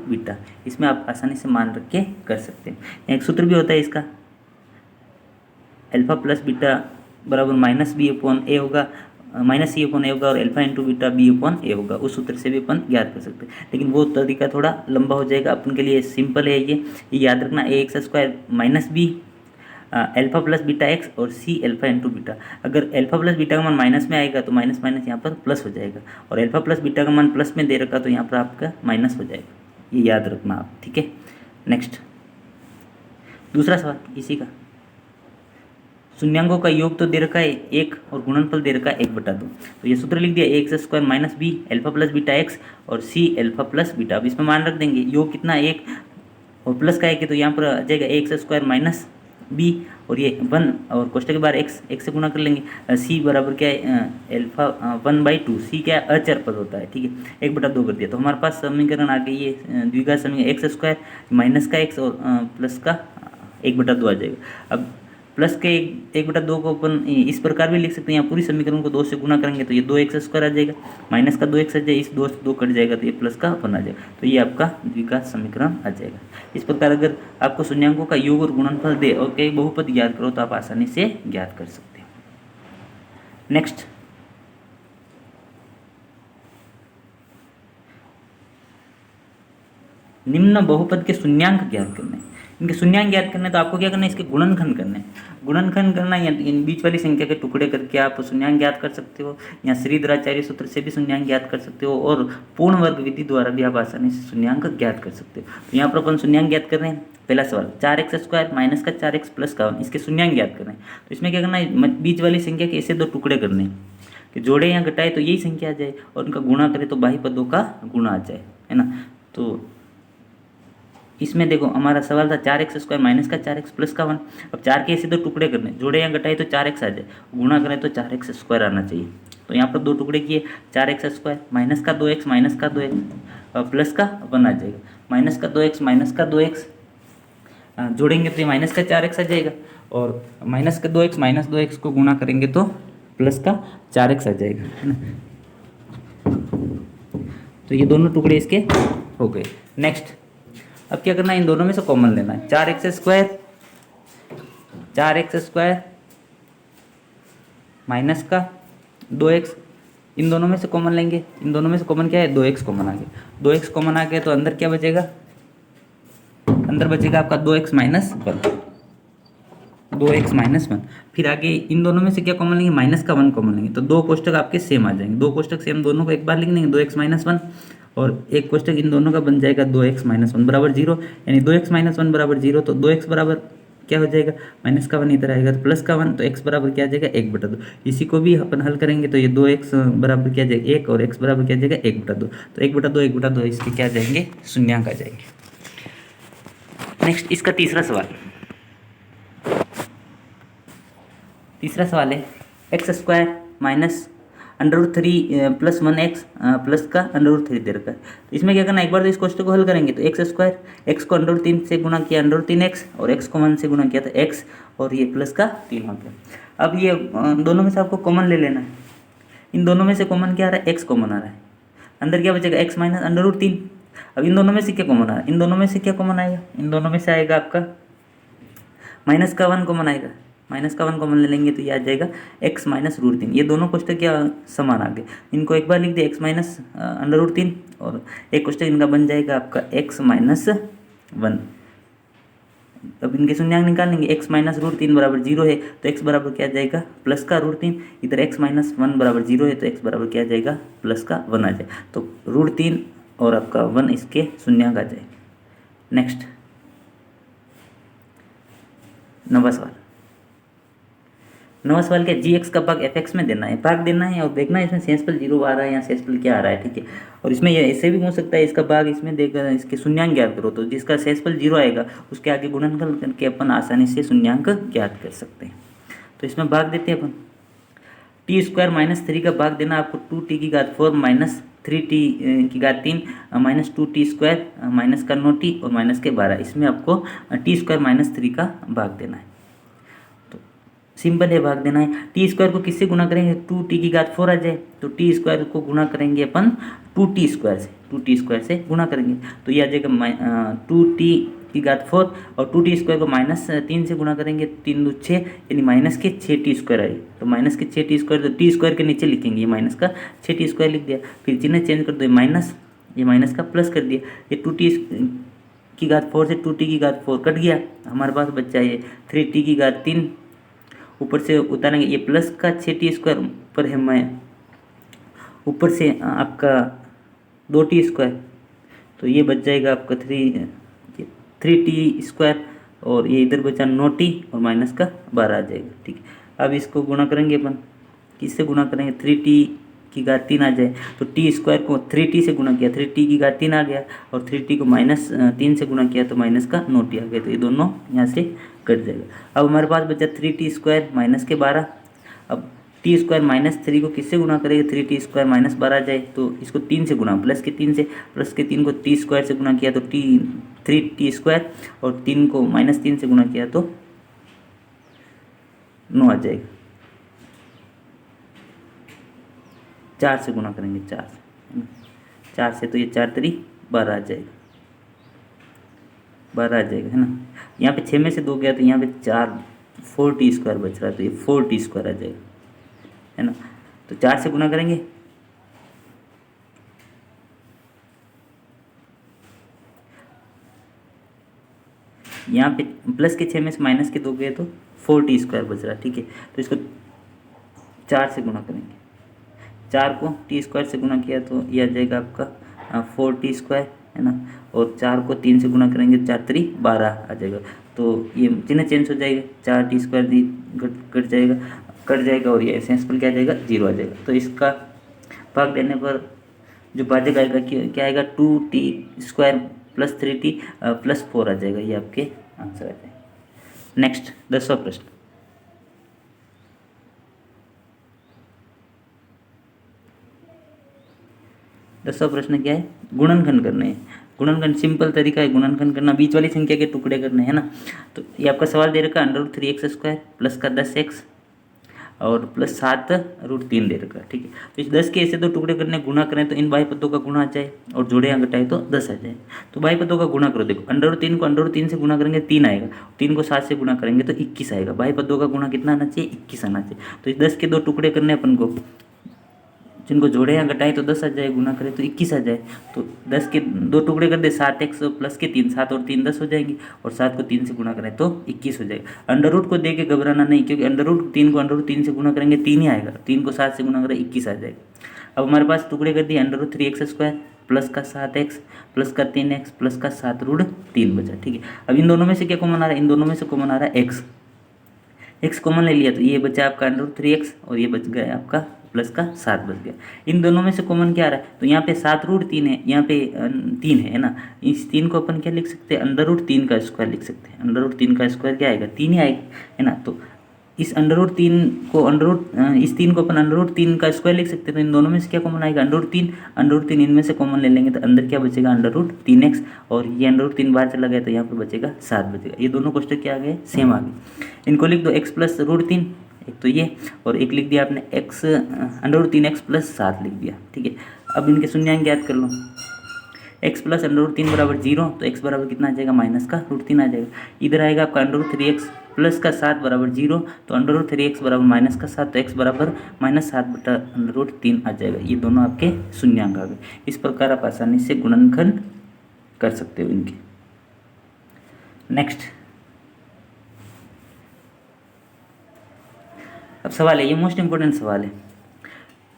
beta. इसमें आप आसानी से मान रख के कर सकते हैं। एक सूत्र भी होता है इसका, α + बीटा बराबर -b/a होगा माइनस सी अपॉन ए होगा और alpha into beta B upon A होगा। उस सूत्र से भी अपन ज्ञात कर सकते हैं, लेकिन वो तरीका थोड़ा लंबा हो जाएगा। अपन के लिए सिंपल है ये याद रखना, A X square minus B alpha plus beta X और सी अल्फा इंटू बीटा। अगर अल्फा प्लस बीटा का मान माइनस में आएगा तो माइनस माइनस यहाँ पर प्लस हो जाएगा, और अल्फा प्लस बीटा का मान प्लस में दे रखा तो यहाँ पर आपका माइनस हो जाएगा। ये याद रखना आप, ठीक है। नेक्स्ट दूसरा सवाल इसी का, शून्यांकों का योग तो दे रखा है 1 और गुणनफल दे रखा है 1/2। तो ये सूत्र लिख दिया, A X square minus B alpha plus beta X और सी अल्फा प्लस बीटा। अब इसमें मान रख देंगे, योग कितना 1 और प्लस का 1 है तो यहाँ पर आ जाएगा ए एक्स स्क्वायर माइनस बी और ये 1 और कोष्टक के बाहर x से गुणा कर लेंगे। सी बराबर क्या है अल्फा 1/2। सी क्या है, अचर पद होता है, ठीक है। 1/2 कर दिया तो हमारे पास समीकरण आ गई, ये द्विघात समीकरण एक्स स्क्वायर माइनस का x और प्लस का 1/2 आ जाएगा। अब प्लस के 1/2 को अपन इस प्रकार भी लिख सकते हैं, यहाँ पूरी समीकरण को 2 से गुणा करेंगे तो ये 2x स्क्वायर आ जाएगा, माइनस का 2x आ जाएगा, इस 2 से 2 कट जाएगा तो ये प्लस का 1 आ जाएगा। तो ये आपका द्विघात समीकरण आ जाएगा। इस प्रकार अगर आपको शून्यांकों का योग और गुणनफल दे और कई बहुपद ज्ञात करो तो आप आसानी से ज्ञात कर सकते हो। नेक्स्ट निम्न बहुपद के शून्यांक ज्ञात करने। इनके शून्यांक ज्ञात करने तो आपको क्या करना है, इसके गुणनखंड करने। गुणनखंड करना या इन बीच वाली संख्या के टुकड़े करके आप शून्यांक ज्ञात कर सकते हो, या श्रीधराचार्य सूत्र से भी शून्यांक ज्ञात कर सकते हो, और पूर्ण वर्ग विधि द्वारा भी आप आसानी से शून्यांक ज्ञात कर सकते हो। तो यहाँ पर अपन शून्यांक ज्ञात कर रहे हैं। पहला सवाल 4x स्क्वायर माइनस का 4x प्लस का 1, इसके शून्यांक ज्ञात कर रहे हैं। तो इसमें क्या करना है, बीच वाली संख्या के ऐसे 2 टुकड़े करने हैं कि जोड़े या घटाए तो यही संख्या आ जाए, और उनका गुणा करें तो बाही पदों का गुणा आ जाए, है ना। तो इसमें देखो हमारा सवाल था 4x स्क्वायर माइनस का 4x प्लस का 1। अब 4 के ऐसे 2 टुकड़े करने, जोड़े या घटाए तो 4x आ जाए, गुणा करें तो 4x स्क्वायर आना चाहिए। तो यहाँ पर 2 टुकड़े किए, 4x स्क्वायर माइनस का 2x माइनस का 2x प्लस का 1 आ जाएगा, माइनस का 2x माइनस का 2x जोड़ेंगे तो ये माइनस का 4x आ जाएगा, और माइनस का 2x माइनस 2x को गुणा करेंगे तो प्लस का 4x आ जाएगा, है ना। तो ये दोनों टुकड़े इसके हो गए। नेक्स्ट अब क्या करना है, इन दोनों में से कॉमन लेना है। 4x स्क्वायर माइनस का 2x, इन दोनों में से कॉमन लेंगे। इन दोनों में से कॉमन क्या है, 2x कॉमन आ गया। 2x कॉमन आ गया तो अंदर क्या बचेगा, अंदर बचेगा आपका 2x माइनस 1, 2x माइनस 1। फिर आगे इन दोनों में से क्या कॉमन लेंगे, माइनस का 1 कॉमन लेंगे, तो 2 कोष्टक आपके सेम आ जाएंगे। 2 कोष्टक सेम, दोनों को एक बार लिख लेंगे, 2x माइनस 1, और एक कोष्टक इन दोनों का बन जाएगा 2x माइनस 1 बराबर 0, यानी 2x माइनस 1 बराबर 0। तो 2x बराबर क्या हो जाएगा, माइनस का 1 इधर आएगा तो प्लस का 1, तो x बराबर क्या आ जाएगा 1/2। इसी को भी अपन हल करेंगे तो ये 2x बराबर क्या आ जाएगा 1, और x बराबर क्या आ जाएगा 1/2। तो 1/2 इसके क्या आ जाएंगे, शून्यांक आ जाएंगे। नेक्स्ट इसका तीसरा सवाल है x square minus √3 plus 1x plus का √3 दे रखा है। तो इसमें क्या करना है, एक बार तो इस क्वेश्चन को हल करेंगे तो एक्स स्क्वायर, एक्स को √3 से गुणा किया √3x, और x को 1 से गुणा किया तो x, और ये प्लस का 3 हो गया। अब ये दोनों में से आपको कॉमन ले लेना है। इन दोनों में से कॉमन क्या आ रहा है, x कॉमन आ रहा है, अंदर क्या बचेगा x माइनस √3। अब इन दोनों में से क्या कॉमन आ रहा है, इन दोनों में से क्या कॉमन आएगा, इन दोनों में से आएगा आपका माइनस का 1 कॉमन आएगा। माइनस का 1 कॉमन ले लेंगे तो ये आ जाएगा x माइनस √3। ये दोनों कोष्टक क्या समान आ गए, इनको एक बार लिख दिया x माइनस √3, और एक कोष्टक इनका बन जाएगा आपका x माइनस 1। अब इनके शून्यांक निकालेंगे, x माइनस √3 बराबर 0 है तो x बराबर क्या आ जाएगा प्लस का √3, इधर x माइनस 1 बराबर 0 है तो x बराबर क्या आ जाएगा प्लस का 1 आ जाएगा। तो √3 और आपका 1 इसके शून्यांक आ जाएंगे। नेक्स्ट नवा सवाल क्या, gx का भाग fx में देना है, भाग देना है और देखना है इसमें शेषफल 0 आ रहा है या शेषफल क्या आ रहा है, ठीक है। और इसमें ये ऐसे भी हो सकता है, इसका भाग इसमें देकर इसके शून्यांक ज्ञात करो, तो जिसका शेषफल 0 आएगा उसके आगे गुणनफल करके अपन आसानी से शून्यांक ज्ञात कर सकते हैं। तो इसमें भाग देते हैं अपन, टी स्क्वायर माइनस 3 का भाग देना आपको 2t की घात 4 माइनस 3t की घात 3 माइनस 2t स्क्वायर माइनस का 9t और माइनस के 12, इसमें आपको टी स्क्वायर माइनस 3 का भाग देना है। तो सिंपल है, भाग देना है। टी स्क्वायर को किससे गुणा करेंगे, 2t की घात 4 आ जाए तो टी स्क्वायर को गुणा करेंगे अपन 2t स्क्वायर से, 2t स्क्वायर से गुणा करेंगे तो ये आ जाएगा 2t की घात 4 और 2t² को -3 से गुणा करेंगे, 3 2 6 यानी माइनस के 6t² आएगी। तो माइनस के 6t² तो t² के नीचे लिखेंगे, ये माइनस का 6t² लिख दिया, फिर चिन्ह चेंज कर दो, माइनस, ये माइनस का प्लस कर दिया, ये 2t की घात 4 से 2t की घात 4 कट गया, हमारे पास बच्चा ये 3t की घात 3 ऊपर से उतारेंगे, ये प्लस का 6t² ऊपर है, मैं ऊपर से आपका 2t², तो ये बच जाएगा आपका 3t² और ये इधर बचा 9t और माइनस का 12 आ जाएगा। ठीक है, अब इसको गुणा करेंगे अपन, किससे गुणा करेंगे, 3t की घात 3 आ जाए, तो t² को 3t से गुणा किया, 3t की घात 3 आ गया, और 3t को -3 से गुणा किया तो माइनस का 9t आ गया, तो ये दोनों यहाँ से कट जाएगा। अब हमारे पास बचा 3t² माइनस के 12, अब t² -3 को किससे गुणा करेंगे, 3t² -12 आ जाए, तो इसको 3 से गुणा, प्लस के 3 से, प्लस के 3 को t² से गुणा किया तो 3t² और 3 को -3 से गुणा किया तो 9 आ जाएगा, 4 से गुणा करेंगे, 4 से तो ये 4 3 12 आ जाएगा, 12 आ जाएगा, है ना। यहाँ पे 6 में से 2 गया तो यहाँ पे 4t² बच रहा है, तो ये 4t² आ जाएगा, है ना। तो 4 से गुणा करेंगे, यहाँ पे प्लस के 6 में से माइनस के 2 गए तो 4t² बच रहा है। ठीक है, तो इसको 4 से गुणा करेंगे, 4 को t² से गुणा किया तो ये आ जाएगा आपका 4t², है ना, और 4 को 3 से गुणा करेंगे, 4 3 12 आ जाएगा, तो ये चिन्ह चेंज हो जाएगा, 4t² कट जाएगा और ये सेंसफुल क्या आ जाएगा, 0 आ जाएगा। तो इसका भाग देने पर जो भाजक आएगा क्या आएगा, 2t² + 3t + 4 आ जाएगा, ये आपके आंसर आ जाएगा। नेक्स्ट 10वां प्रश्न, क्या है, गुणनखंड करने हैं। गुणनखंड सिंपल तरीका है गुणनखंड करना, बीच वाली संख्या के टुकड़े करने हैं ना। तो ये आपका सवाल दे रखा है √3x² प्लस का 10x और प्लस 7√3 दे रखा है। ठीक है, तो इस 10 के ऐसे दो टुकड़े करने, गुणा करें तो इन बाह्य पदों का गुणा आ जाए और जोड़े या घटाए तो 10 आ जाए। तो बाह्य पदों का गुणा करो, देखो √3 को √3 से गुणा करेंगे 3 आएगा, 3 को 7 से गुणा करेंगे तो 21 आएगा। बाह्य पदों का गुणा कितना आना चाहिए, 21 आना चाहिए। तो इस 10 के दो टुकड़े करने अपन को, जिनको जोड़े या घटाए तो 10 आ जाए, गुना करें तो 21 आ जाए। तो 10 के दो टुकड़े कर दे, 7x प्लस के 3, 7 और 3 10 हो जाएंगी, और 7 को 3 से गुणा करें तो 21 हो जाएगा। अंडर रूट को दे के घबराना नहीं, क्योंकि √3 को √3 से गुणा करेंगे 3 ही आएगा, 3 को 7 से गुणा करें 21 आ जाएगा। अब हमारे पास टुकड़े कर दिए, √3x² प्लस का 7x प्लस का 3x प्लस का 7√3 बचा। ठीक है, अब इन दोनों में से क्या कॉमन आ रहा है, इन दोनों में से कॉमन आ रहा है x कॉमन ले लिया, तो ये बचा आपका √3x और ये बच गया आपका प्लस का 7 बच गया। इन दोनों में से कॉमन क्या आ रहा है, तो यहाँ पे 7√3 है, यहाँ पे 3 है ना। इस 3 को अपन क्या लिख सकते हैं, √3 का स्क्वायर लिख सकते हैं। √3 का स्क्वायर क्या आएगा, 3 ही आएगा, है ना। तो इस √3 को इस 3 को अपन √3 का स्क्वायर लिख सकते हैं। तो इन दोनों में से क्या कॉमन आएगा, √3 इनमें से कॉमन ले लेंगे तो अंदर क्या बचेगा, √3x, और ये √3 बाहर चला गया तो यहाँ पे बचेगा 7 बचेगा। ये दोनों कोष्टक क्या आ गए, सेम आ गए। इनको लिख दो, x प्लस √3, एक तो ये, और एक लिख दिया आपने x √3x प्लस 7 लिख दिया। ठीक है, अब इनके शून्यांक ज्ञात कर लो। x प्लस √3 बराबर 0, तो x बराबर कितना आ जाएगा, माइनस का √3 आ जाएगा। इधर आएगा आपका √3x प्लस का 7 बराबर 0, तो √3x बराबर माइनस का 7, तो x बराबर -7 बटा √3 आ जाएगा। ये दोनों आपके शून्यांक आ गए। इस प्रकार आप आसानी से गुणनखंड कर सकते हो इनके। नेक्स्ट अब सवाल है, ये मोस्ट इंपोर्टेंट सवाल है।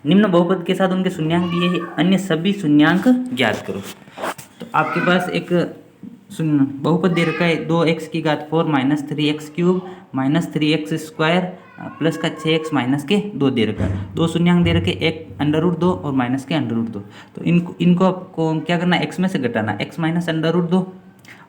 निम्न बहुपद के साथ उनके शून्यांक दिए हैं, अन्य सभी शून्यांक ज्ञात करो। तो आपके पास एक बहुपद दे रखा है 2x की घात 4 -3x³ -3x² प्लस का 6x माइनस के 2 दे रखा है। दो शून्यांक दे रखे, एक √2 और माइनस के √2। तो इनको आपको क्या करना है, x में से घटाना, x माइनस √2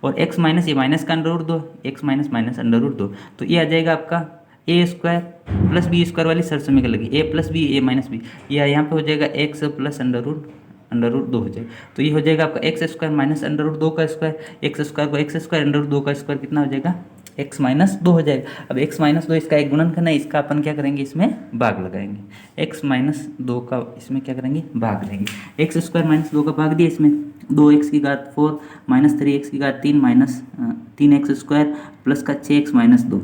और x माइनस ये माइनस का √2, x माइनस माइनस √2। तो ये आ जाएगा आपका a² प्लस b² वाली सरसमी का लगी, a plus b a minus b, या यहाँ पे हो जाएगा x प्लस √2 हो जाएगा। तो ये हो जाएगा आपका x² माइनस √2 का स्क्वायर, x² को x² √2 का स्क्वायर कितना हो जाएगा x माइनस 2 हो जाएगा। अब x माइनस 2 इसका एक गुणनखंड है, इसका अपन क्या करेंगे, इसमें भाग लगाएंगे। x माइनस 2 का इसमें क्या करेंगे, भाग लेंगे। एक्स स्क्वायर माइनस 2 का भाग दिया इसमें, 2x की घात 4 माइनस 3x की घात 3 माइनस 3x स्क्वायर प्लस का 6x माइनस 2।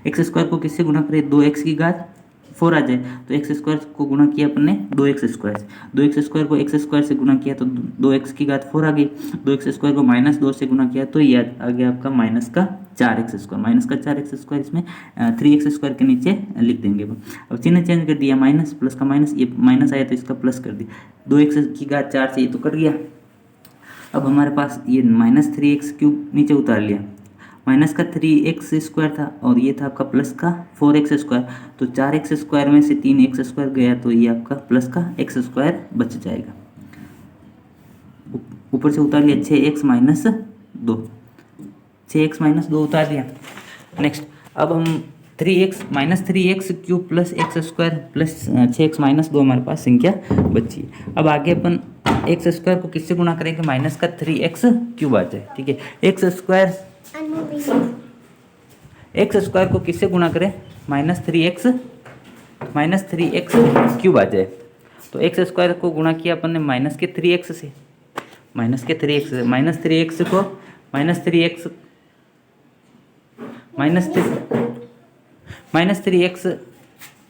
एक्स स्क्वायर को किससे गुणा करें, 2x की घात 4 आ जाए तो एक्स स्क्वायर को गुणा किया अपन ने 2x स्क्वायर से, 2x स्क्वायर को एक्स स्क्वायर से गुणा किया तो 2x की घात 4 आ गई, 2x स्क्वायर को माइनस 2 से गुणा किया तो ये आ गया आपका माइनस का 4x स्क्वायर, माइनस का 4x स्क्वायर इसमें 3x स्क्वायर के नीचे लिख देंगे। अब चिन्ह चेंज कर दिया, माइनस प्लस का माइनस, ये माइनस आया तो इसका प्लस कर दिया, 2x की घात 4 से ये तो कट गया। अब हमारे पास ये माइनस 3x क्यूब नीचे उतार लिया, माइनस का 3x स्क्वायर था और ये था आपका प्लस का 4x स्क्वायर, तो 4x स्क्वायर में से 3x स्क्वायर गया तो ये आपका प्लस का x स्क्वायर बच जाएगा। ऊपर से उतार लिया 6x माइनस 2, 6x माइनस 2 उतार लिया। नेक्स्ट अब हम 3x cube plus x square plus 6x minus 2 हमारे पास संख्या बची। अब आगे अपन एक्स स्क्वायर को किससे गुणा करेंगे, माइनस का 3x क्यूब आ जाए, ठीक है। एक्स स्क्वायर को किससे गुणा करें, माइनस 3x क्यूब आ जाए, तो एक्स स्क्वायर को गुणा किया अपन ने माइनस के 3x से, माइनस 3x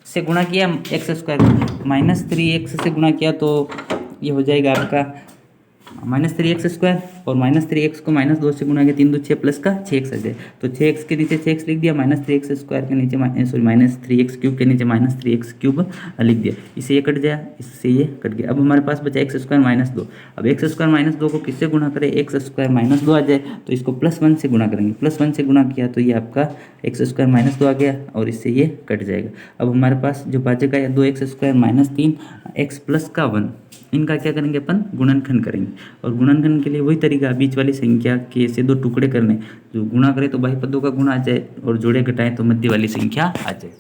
से गुणा किया एक्स स्क्वायर को, माइनस 3x से गुणा किया तो ये हो जाएगा आपका माइनस 3x स्क्वायर, और माइनस 3x को माइनस 2 से गुणा किया 3 2 6 प्लस का 6x आ जाए, तो 6x के नीचे 6x लिख दिया, माइनस 3x स्क्वायर के नीचे माइनस 3x क्यूब के नीचे माइनस 3x क्यूब लिख दिया, इससे ये कट गया, इससे ये कट गया। अब हमारे पास बचा एक्स स्क्वायर माइनस 2। अब एक्स स्क्वायर माइनस 2 को किससे गुणा करें, एक्स स्क्वायर माइनस 2 आ जाए तो इसको प्लस 1 से गुणा करेंगे, प्लस 1 से गुणा किया तो ये आपका एक्स स्क्वायर माइनस 2 आ गया और इससे ये कट जाएगा। अब हमारे पास जो बचेगा का 2x square minus 3x plus का 1, इनका क्या करेंगे अपन, गुणनखंड करेंगे। और गुणनखंड के लिए वही तरीका, बीच वाली संख्या के से 2 टुकड़े करने, जो गुणा करे तो बाही पदों का गुणा आ जाए और जोड़े घटाएं तो मध्य वाली संख्या आ जाए।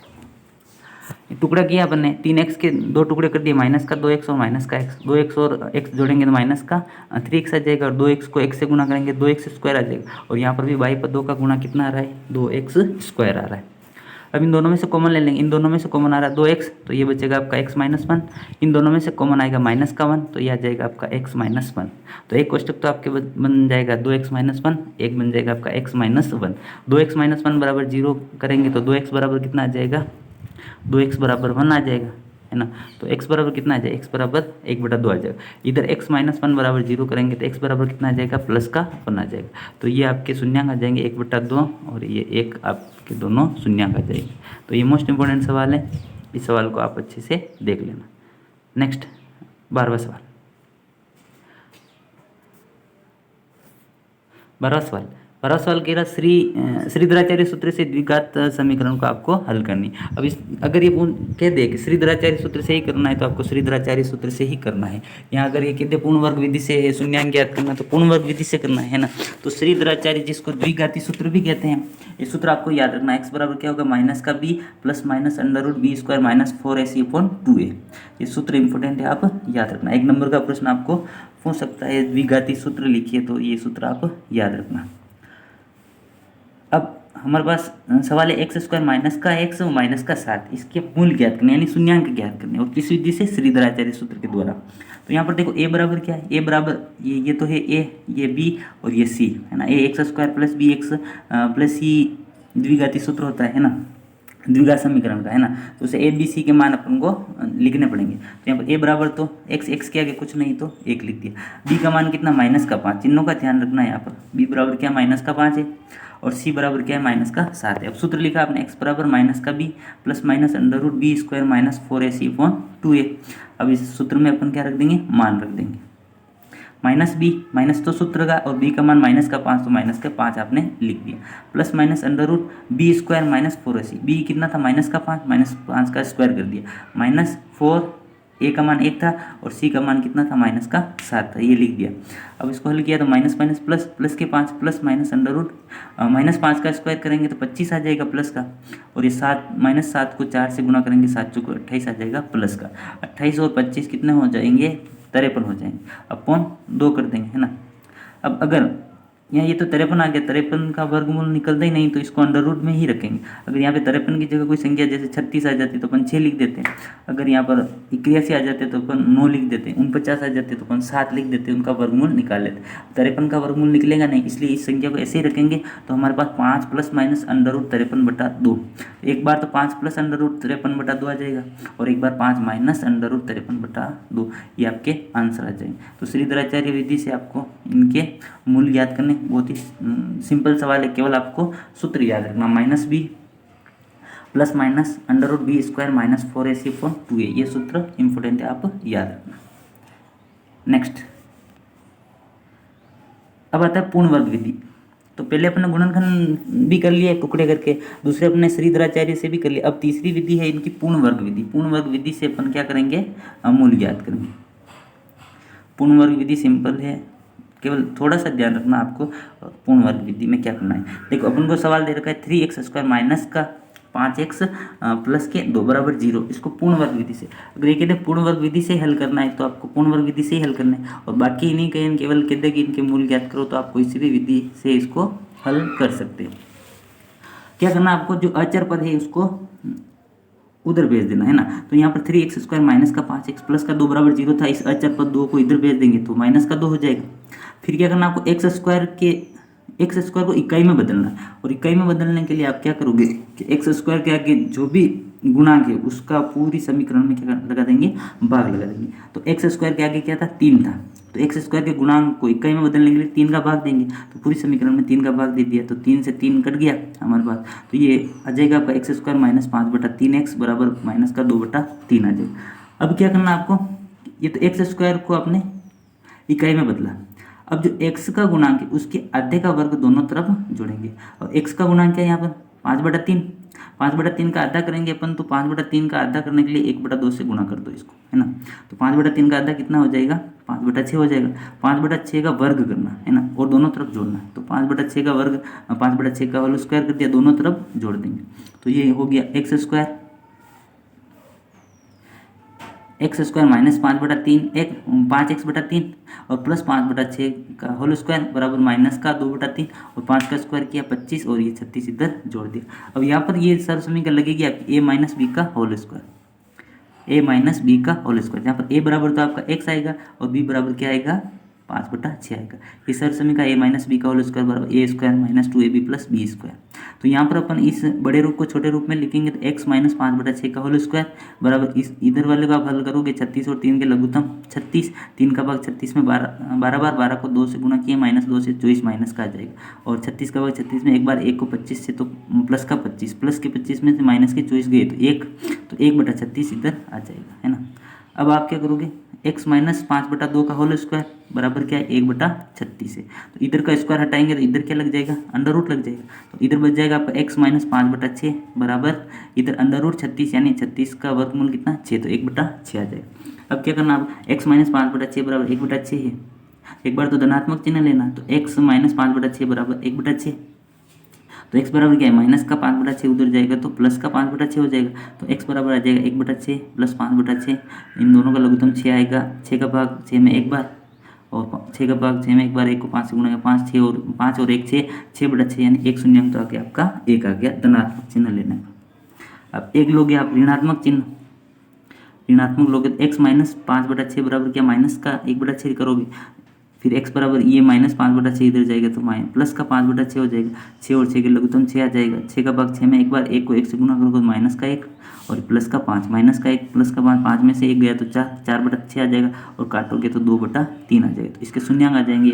टुकड़ा किया अपन ने, 3x के 2 टुकड़े कर दिए, माइनस का 2x और माइनस का x, 2x और x जोड़ेंगे तो माइनस का 3x आ जाएगा, और 2x को x से गुणा करेंगे 2x स्क्वायर आ जाएगा, और यहाँ पर भी बाही पदों का गुणा कितना आ रहा है, 2x स्क्वायर आ रहा है। अब इन दोनों में से कॉमन ले लेंगे, इन दोनों में से कॉमन आ रहा है 2x, तो ये बचेगा आपका x माइनस 1, इन दोनों में से कॉमन आएगा माइनस का 1, तो ये आ जाएगा आपका x माइनस 1। तो एक कोष्टक तो आपके बन जाएगा 2x माइनस 1, एक बन जाएगा आपका x माइनस 1। 2x माइनस 1 बराबर 0 करेंगे तो 2x बराबर कितना आ जाएगा, 2x बराबर 1 आ जाएगा, है ना। तो x बराबर कितना आ जाएगा, x बराबर 1/2 आ जाएगा। इधर x माइनस 1 बराबर 0 करेंगे तो x बराबर कितना आ जाएगा, प्लस का 1 आ जाएगा। तो ये आपके शून्यांक आ जाएंगे 1/2 और ये 1 आपके दोनों शून्यांक आ जाएंगे। तो ये मोस्ट इंपॉर्टेंट सवाल है, इस सवाल को आप अच्छे से देख लेना। नेक्स्ट 12वां सवाल, 12वां सवाल कह रहा श्रीधराचार्य सूत्र से द्विघात समीकरण को आपको हल करनी। अब इस अगर ये कह दे कि श्रीधराचार्य सूत्र से ही करना है तो आपको श्रीधराचार्य सूत्र से ही करना है। यहाँ अगर ये कहते पूर्ण वर्ग विधि से शून्यांक ज्ञात करना तो पूर्ण वर्ग विधि से करना है ना। तो श्रीधराचार्य जिसको द्विघाती सूत्र भी कहते हैं, ये सूत्र आपको याद रखना। एक्स बराबर क्या होगा, माइनस का B plus minus under root B square minus 4ac/2a। ये सूत्र इंपॉर्टेंट है, आप याद रखना। 1 नंबर का प्रश्न आपको पूछ सकता है, द्विघाती सूत्र लिखिए तो ये सूत्र आप याद रखना। अब हमारे पास सवाल है एक्स स्क्वायर माइनस का x और माइनस का 7, इसके मूल ज्ञात करने यानी शून्यांक ज्ञात करने, और किस विधि से, श्रीधराचार्य सूत्र के द्वारा। तो यहाँ पर देखो a बराबर क्या है, a बराबर ये तो है a, ये b और ये c, है ना। a x square plus B x plus c द्विघाती सूत्र होता है ना, द्विघात समीकरण का, है ना। तो उसे a b c के मान अपन को लिखने पड़ेंगे। तो यहाँ पर a बराबर तो x के आगे कुछ नहीं तो 1 लिख दिया। b का मान कितना, माइनस का 5, चिन्हों का ध्यान रखना है यहाँ पर। b बराबर क्या, माइनस का 5 है, और c बराबर क्या है, माइनस का 7 है। अब सूत्र लिखा आपने, x बराबर माइनस का b plus minus under root B square minus 4ac/2a। अब इस सूत्र में अपन क्या रख देंगे, मान रख देंगे। माइनस b, माइनस तो सूत्र का, और b का मान माइनस का 5 तो माइनस का 5 आपने लिख दिया, plus minus under root B square minus 4ac। b कितना था, माइनस का 5, माइनस 5 का स्क्वायर कर दिया, माइनस 4, a का मान 1 था और c का मान कितना था, माइनस का 7 था, ये लिख दिया। अब इसको हल किया तो माइनस माइनस प्लस, प्लस के 5 plus minus under root minus 5 का स्क्वायर करेंगे तो 25 आ जाएगा प्लस का, और ये 7 माइनस 7 को 4 से गुणा करेंगे 7 चौको 28 आ जाएगा प्लस का। 28 और 25 कितने हो जाएंगे, 53 हो जाएंगे, अपॉन 2 कर देंगे, है ना। अब अगर यहाँ ये तो 53 आ गया, 53 का वर्गमूल निकलता ही नहीं, तो इसको अंडर रूट में ही रखेंगे। अगर यहाँ पे 53 की जगह कोई संख्या जैसे 36 आ जाती तो अपन 6 लिख देते हैं, अगर यहाँ पर 81 आ जाते तो अपन 9 लिख देते हैं, 49 आ जाते तो अपन 7 लिख देते, उनका वर्गमूल निकाल लेते। 53 का वर्गमूल निकलेगा नहीं, इसलिए इस संख्या को ऐसे ही रखेंगे। तो हमारे पास 5 प्लस माइनस अंडर रूट 53/2, एक बार तो 5 प्लस अंडर रूट 53/2 आ जाएगा, और एक बार 5 माइनस अंडर रूट 53/2, ये आपके आंसर आ जाएंगे। तो श्रीधराचार्य विधि से आपको इनके मूल याद करने, बहुत ही सिंपल सवाल है, केवल आपको सूत्र याद रखना, -b plus minus under root b square minus 4ac/2a, ये सूत्र इंपॉर्टेंट है, आप याद रखना। नेक्स्ट, अब आता है पूर्ण वर्ग विधि। तो पहले अपने गुणनखंड भी कर लिया टुकड़े करके, दूसरे अपने श्रीधराचार्य से भी कर लिया, अब तीसरी विधि है इनकी पूर्ण वर्ग विधि। पूर्ण वर्ग विधि से अपन क्या करेंगे, मूल याद करेंगे। पूर्ण वर्ग विधि सिंपल है, केवल थोड़ा सा ध्यान रखना आपको पूर्ण वर्ग विधि में क्या करना है। देखो अपन को सवाल दे रखा है 3x² माइनस का 5x प्लस के 2 बराबर 0, इसको पूर्ण वर्ग विधि से, अगर ये कहते हैं पूर्ण वर्ग विधि से हल करना है तो आपको पूर्ण वर्ग विधि से ही हल करना है, और बाकी नहीं कहें केवल कहते कि इनके मूल ज्ञात करो, तो आपको इसी भी विधि से इसको हल कर सकते हो। क्या करना आपको, जो अचर पद है उसको उधर भेज देना है ना। तो यहाँ पर 3x² माइनस का 5x प्लस का 2 बराबर 0 था, इस अचर पद 2 को इधर भेज देंगे तो माइनस का 2 हो जाएगा। फिर क्या करना आपको, x² को इकाई में बदलना है, और इकाई में बदलने के लिए आप क्या करोगे कि x² के आगे जो भी गुणांक है उसका पूरी समीकरण में क्या लगा देंगे, भाग लगा देंगे। तो x² के आगे क्या था, 3 था, तो x² के गुणांक को इकाई में बदलने के लिए 3 का भाग देंगे, तो पूरी समीकरण में 3 का भाग दे दिया, तो 3 से 3 कट गया हमारे पास, तो ये आ जाएगा आपका x² माइनस 5/3x बराबर माइनस का 2/3 आ जाएगा। अब क्या करना आपको, ये तो x² को आपने इकाई में बदला, अब जो x का गुणांक है उसके आधे का वर्ग दोनों तरफ जोड़ेंगे, और x का गुणांक क्या है यहाँ पर 5/3, 5/3 का आधा करेंगे अपन, तो 5/3 का आधा करने के लिए 1/2 से गुणा कर दो इसको, है ना। तो 5/3 का आधा कितना हो जाएगा, 5/6 हो जाएगा। 5/6 का वर्ग करना है ना, और दोनों तरफ जोड़ना है, तो 5/6 का वर्ग 5/6 का होल स्क्वायर कर दिया, दोनों तरफ जोड़ देंगे, तो ये हो गया x² माइनस 5/3 5x/3 और प्लस 5/6 का होल स्क्वायर बराबर माइनस का 2/3, और 5 का स्क्वायर किया 25, और ये 36 इधर जोड़ दिया। अब यहाँ पर ये सर समीकरण लगेगी आपकी a माइनस बी का होल स्क्वायर, यहाँ पर a बराबर तो आपका x आएगा, और b बराबर क्या आएगा, 5/6 आएगा। ये सर समीकरण a माइनस बी का होल स्क्वायर बराबर a² minus 2ab plus b square. तो यहाँ पर अपन इस बड़े रूप को छोटे रूप में लिखेंगे, तो x माइनस 5/6 का होल स्क्वायर बराबर इस इधर वाले का आप हल करोगे 36 और 3 के लघुत्तम 36, 3 का भाग 36 में 12 बार 12 को 2 से गुणा किया, -2 से 24 माइनस का आ जाएगा, और 36 का भाग 36 में एक बार 1 को 25 से, तो प्लस का 25, प्लस के 25 में से माइनस के 24 गए तो 1/36 इधर आ जाएगा, है ना। अब आप क्या करोगे, x माइनस 5/2 का होल स्क्वायर बराबर क्या है, 1/36 है, तो इधर का स्क्वायर हटाएंगे तो इधर क्या लग जाएगा, अंडर रूट लग जाएगा, तो इधर बच जाएगा आपका x माइनस 5/6 बराबर इधर अंडर रूट 36, यानी 36 का वर्गमूल कितना 6, तो 1/6 आ जाएगा। अब क्या करना, अब x माइनस 5/6 बराबर 1/6 है, एक बार तो धनात्मक चिन्ह लेना, तो x माइनस 5/6 बराबर 1/6, तो x बराबर क्या है, माइनस का 5/6 उधर जाएगा तो प्लस का 5/6 हो जाएगा, तो x बराबर आ जाएगा 1/6 प्लस 5/6, इन दोनों का लघुत्तम 6 आएगा, 6 का भाग 6 में एक बार, और 6 का भाग 6 में एक बार, 1 को 5 से गुणा 5, 6 और 5 और 1 6, 6/6 यानी 1 शून्य तो आके आपका 1 आ गया, धनात्मक चिन्ह लेना है। अब एक लोगे आप ऋणात्मक चिन्ह, ऋणात्मक लोगे तो x माइनस 5/6 बराबर क्या, माइनस का 1/6 करोगे, फिर x बराबर ये माइनस 5/6 इधर जाएगा तो प्लस का 5/6 हो जाएगा, 6 और 6 के लघुत्तम 6 आ जाएगा, 6 का भाग 6 में एक बार, 1 को 1 से गुणा करोगे माइनस का 1 और प्लस का 5, माइनस का 1 प्लस का 5, 5 में से 1 गया तो 4/6 आ जाएगा, और काटोगे तो 2/3 आ जाएगा, तो इसके शून्यांक आ जाएंगे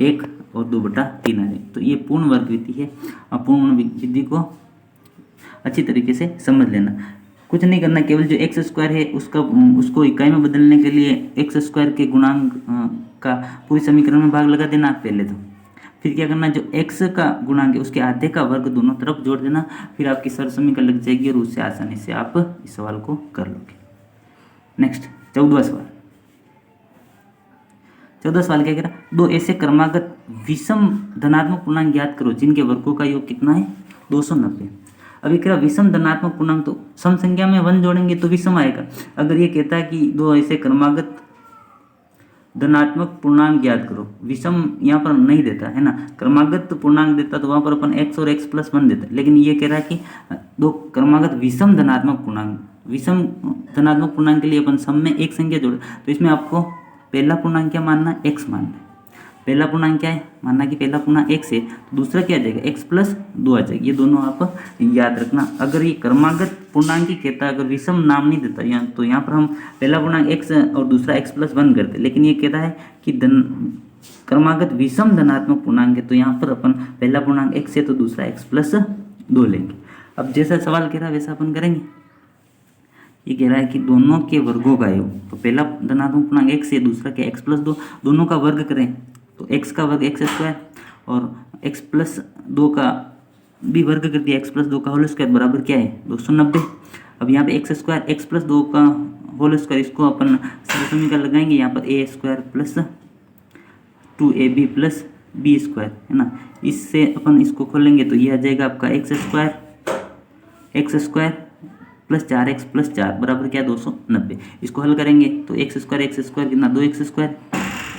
1 और 2/3 आ जाएंगे। तो ये पूर्ण वर्ग विधि है। अब पूर्ण विधि को अच्छी तरीके से समझ लेना, कुछ नहीं करना, केवल जो x² है उसको इकाई में बदलने के लिए x² के गुणांक का पूरी समीकरण में भाग लगा देना पहले तो, फिर क्या करना, जो x का गुणांक है उसके आधे का वर्ग दोनों तरफ जोड़ देना, फिर आपकी सर समीकरण लग जाएगी और उससे आसानी से आप इस सवाल को कर लोगे। नेक्स्ट 14वां सवाल, 14वां सवाल क्या कह रहा, दो ऐसे क्रमागत विषम धनात्मक पूर्णांक ज्ञात करो जिनके वर्गों का योग कितना है, 290। अब ये कह रहा विषम धनात्मक पूर्णांक, तो सम संख्या में 1 जोड़ेंगे तो विषम आएगा। अगर ये कहता है कि दो ऐसे क्रमागत धनात्मक पूर्णांक ज्ञात करो। विषम यहाँ पर नहीं देता है ना, क्रमागत पूर्णांक देता तो वहाँ पर अपन x और x+1 देता, लेकिन ये कह रहा है कि दो क्रमागत विषम धनात्मक पूर्णांक, विषम धनात्मक पूर्णांक के लिए अपन सम में एक संख्या जोड़े, तो इसमें आपको पहला पूर्णांक क्या मानना है, x मानना है। पहला पूर्णांक क्या है, मानना कि पहला पूर्णांक x है, तो दूसरा क्या आ जाएगा, x+2 आ जाएगा। ये दोनों आप याद रखना। अगर ये क्रमागत पूर्णांक ही कहता, अगर विषम नाम नहीं देता यहाँ, तो यहाँ पर हम पहला पूर्णांक x और दूसरा x+1 करते, लेकिन ये कहता है कि क्रमागत विषम धनात्मक पूर्णांक है, तो यहाँ पर अपन पहला पूर्णांक x है तो दूसरा x+2 लेंगे। अब जैसा सवाल कह रहा है वैसा अपन करेंगे। ये कह रहा है कि दोनों के वर्गों का योग, तो पहला धनात्मक पूर्णांक x है, दूसरा क्या x+2, दोनों का वर्ग करें तो x का वर्ग x² और x+2 का भी वर्ग कर दिया, x+2 का होल स्क्वायर बराबर क्या है 290। अब यहाँ पे x² x+2 का होल स्क्वायर, इसको अपन समीकरण लगाएंगे, यहाँ पर a² + 2ab + b² है ना। इससे अपन इसको खोलेंगे तो ये आ जाएगा आपका x² + 4x + 4 बराबर क्या 290। इसको हल करेंगे तो x² कितना 2x²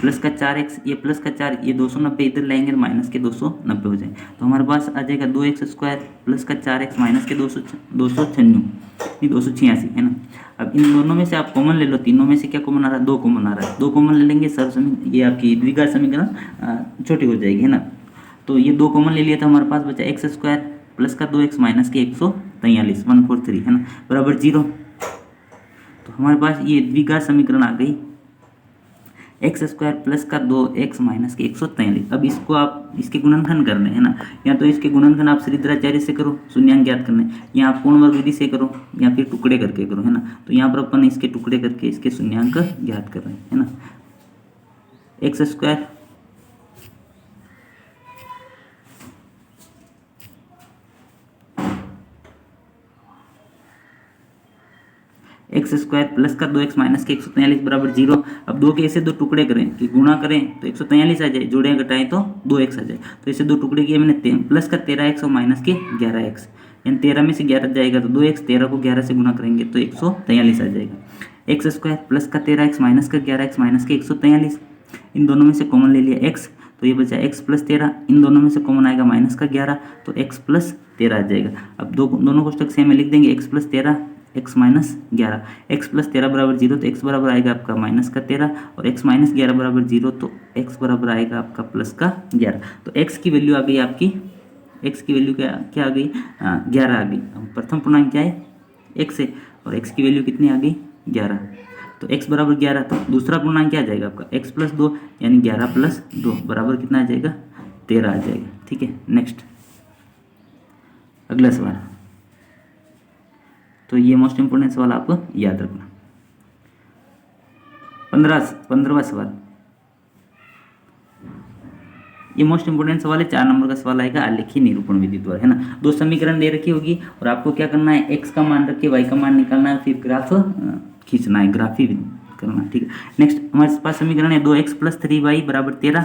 प्लस का 4x, ये प्लस का 4, ये 290 इधर लाएंगे माइनस के 290 हो जाएंगे, तो हमारे पास आ जाएगा 2x² प्लस का 4x माइनस के 286 है ना। अब इन दोनों में से आप कॉमन ले लो, तीनों में से क्या कॉमन आ रहा है, 2 कॉमन आ रहा है, 2 कॉमन ले लेंगे ये आपकी द्विघात समीकरण छोटी हो जाएगी है ना। तो ये 2 कॉमन ले लिया था, हमारे पास बचा x² प्लस का 2x माइनस के 143 143 है ना बराबर 0। तो हमारे पास ये द्विघात समीकरण आ गई, x² प्लस का 2x माइनस के 143। अब इसको आप इसके गुणनखंड करने हैं ना, या तो इसके गुणनखंड आप श्रीधराचार्य से करो, शून्यांक ज्ञात करने, या आप पूर्ण वर्ग विधि से करो, या फिर टुकड़े करके करो है ना। तो यहाँ पर अपन इसके टुकड़े करके इसके शून्यांक ज्ञात कर रहे हैं है ना। x² x² प्लस का 2x माइनस के 143 बराबर 0। अब 2 के ऐसे 2 टुकड़े करें कि गुणा करें तो 143 आ जाए, जोड़े घटाएं तो 2x आ जाए, तो ऐसे 2 टुकड़े किए मैंने, प्लस का 13x और माइनस के 11x, यानी 13 में से 11 जाएगा तो 2x, 13 को 11 से गुणा करेंगे तो 143 आ जाएगा। x² प्लस का 13x माइनस का 11x माइनस के 143, इन दोनों में से कॉमन ले लिया x, तो ये बचा x + 13, इन दोनों में से कॉमन आएगा माइनस का 11, तो x + 13 आ जाएगा। अब दोनों कोष्टक से हमें लिख देंगे x + 13 x माइनस 11, x + 13 बराबर 0, तो x बराबर आएगा आपका माइनस का 13 और x माइनस 11 बराबर 0, तो x बराबर आएगा आपका प्लस का 11। तो x की वैल्यू आ गई आपकी, x की वैल्यू क्या आ गई 11 आ गई। प्रथम पूर्णांक क्या है x है और x की वैल्यू कितनी आ गई 11, तो x बराबर 11। तो दूसरा पूर्णांक क्या आ जाएगा आपका x + 2 यानी 11 + 2 बराबर कितना आ जाएगा 13 आ जाएगा। ठीक है, नेक्स्ट अगला सवाल। तो ये मोस्ट इंपोर्टेंट सवाल आप याद रखना। 15वां सवाल, ये मोस्ट इंपोर्टेंट सवाल है, 4 नंबर का सवाल आएगा आलेखीय निरूपण विधि द्वारा है ना। 2 समीकरण दे रखी होगी और आपको क्या करना है, x का मान रख के y का मान निकालना है, फिर ग्राफ खींचना है, ग्राफी करना है। ठीक है, नेक्स्ट हमारे पास समीकरण है 2x + 3y बराबर 13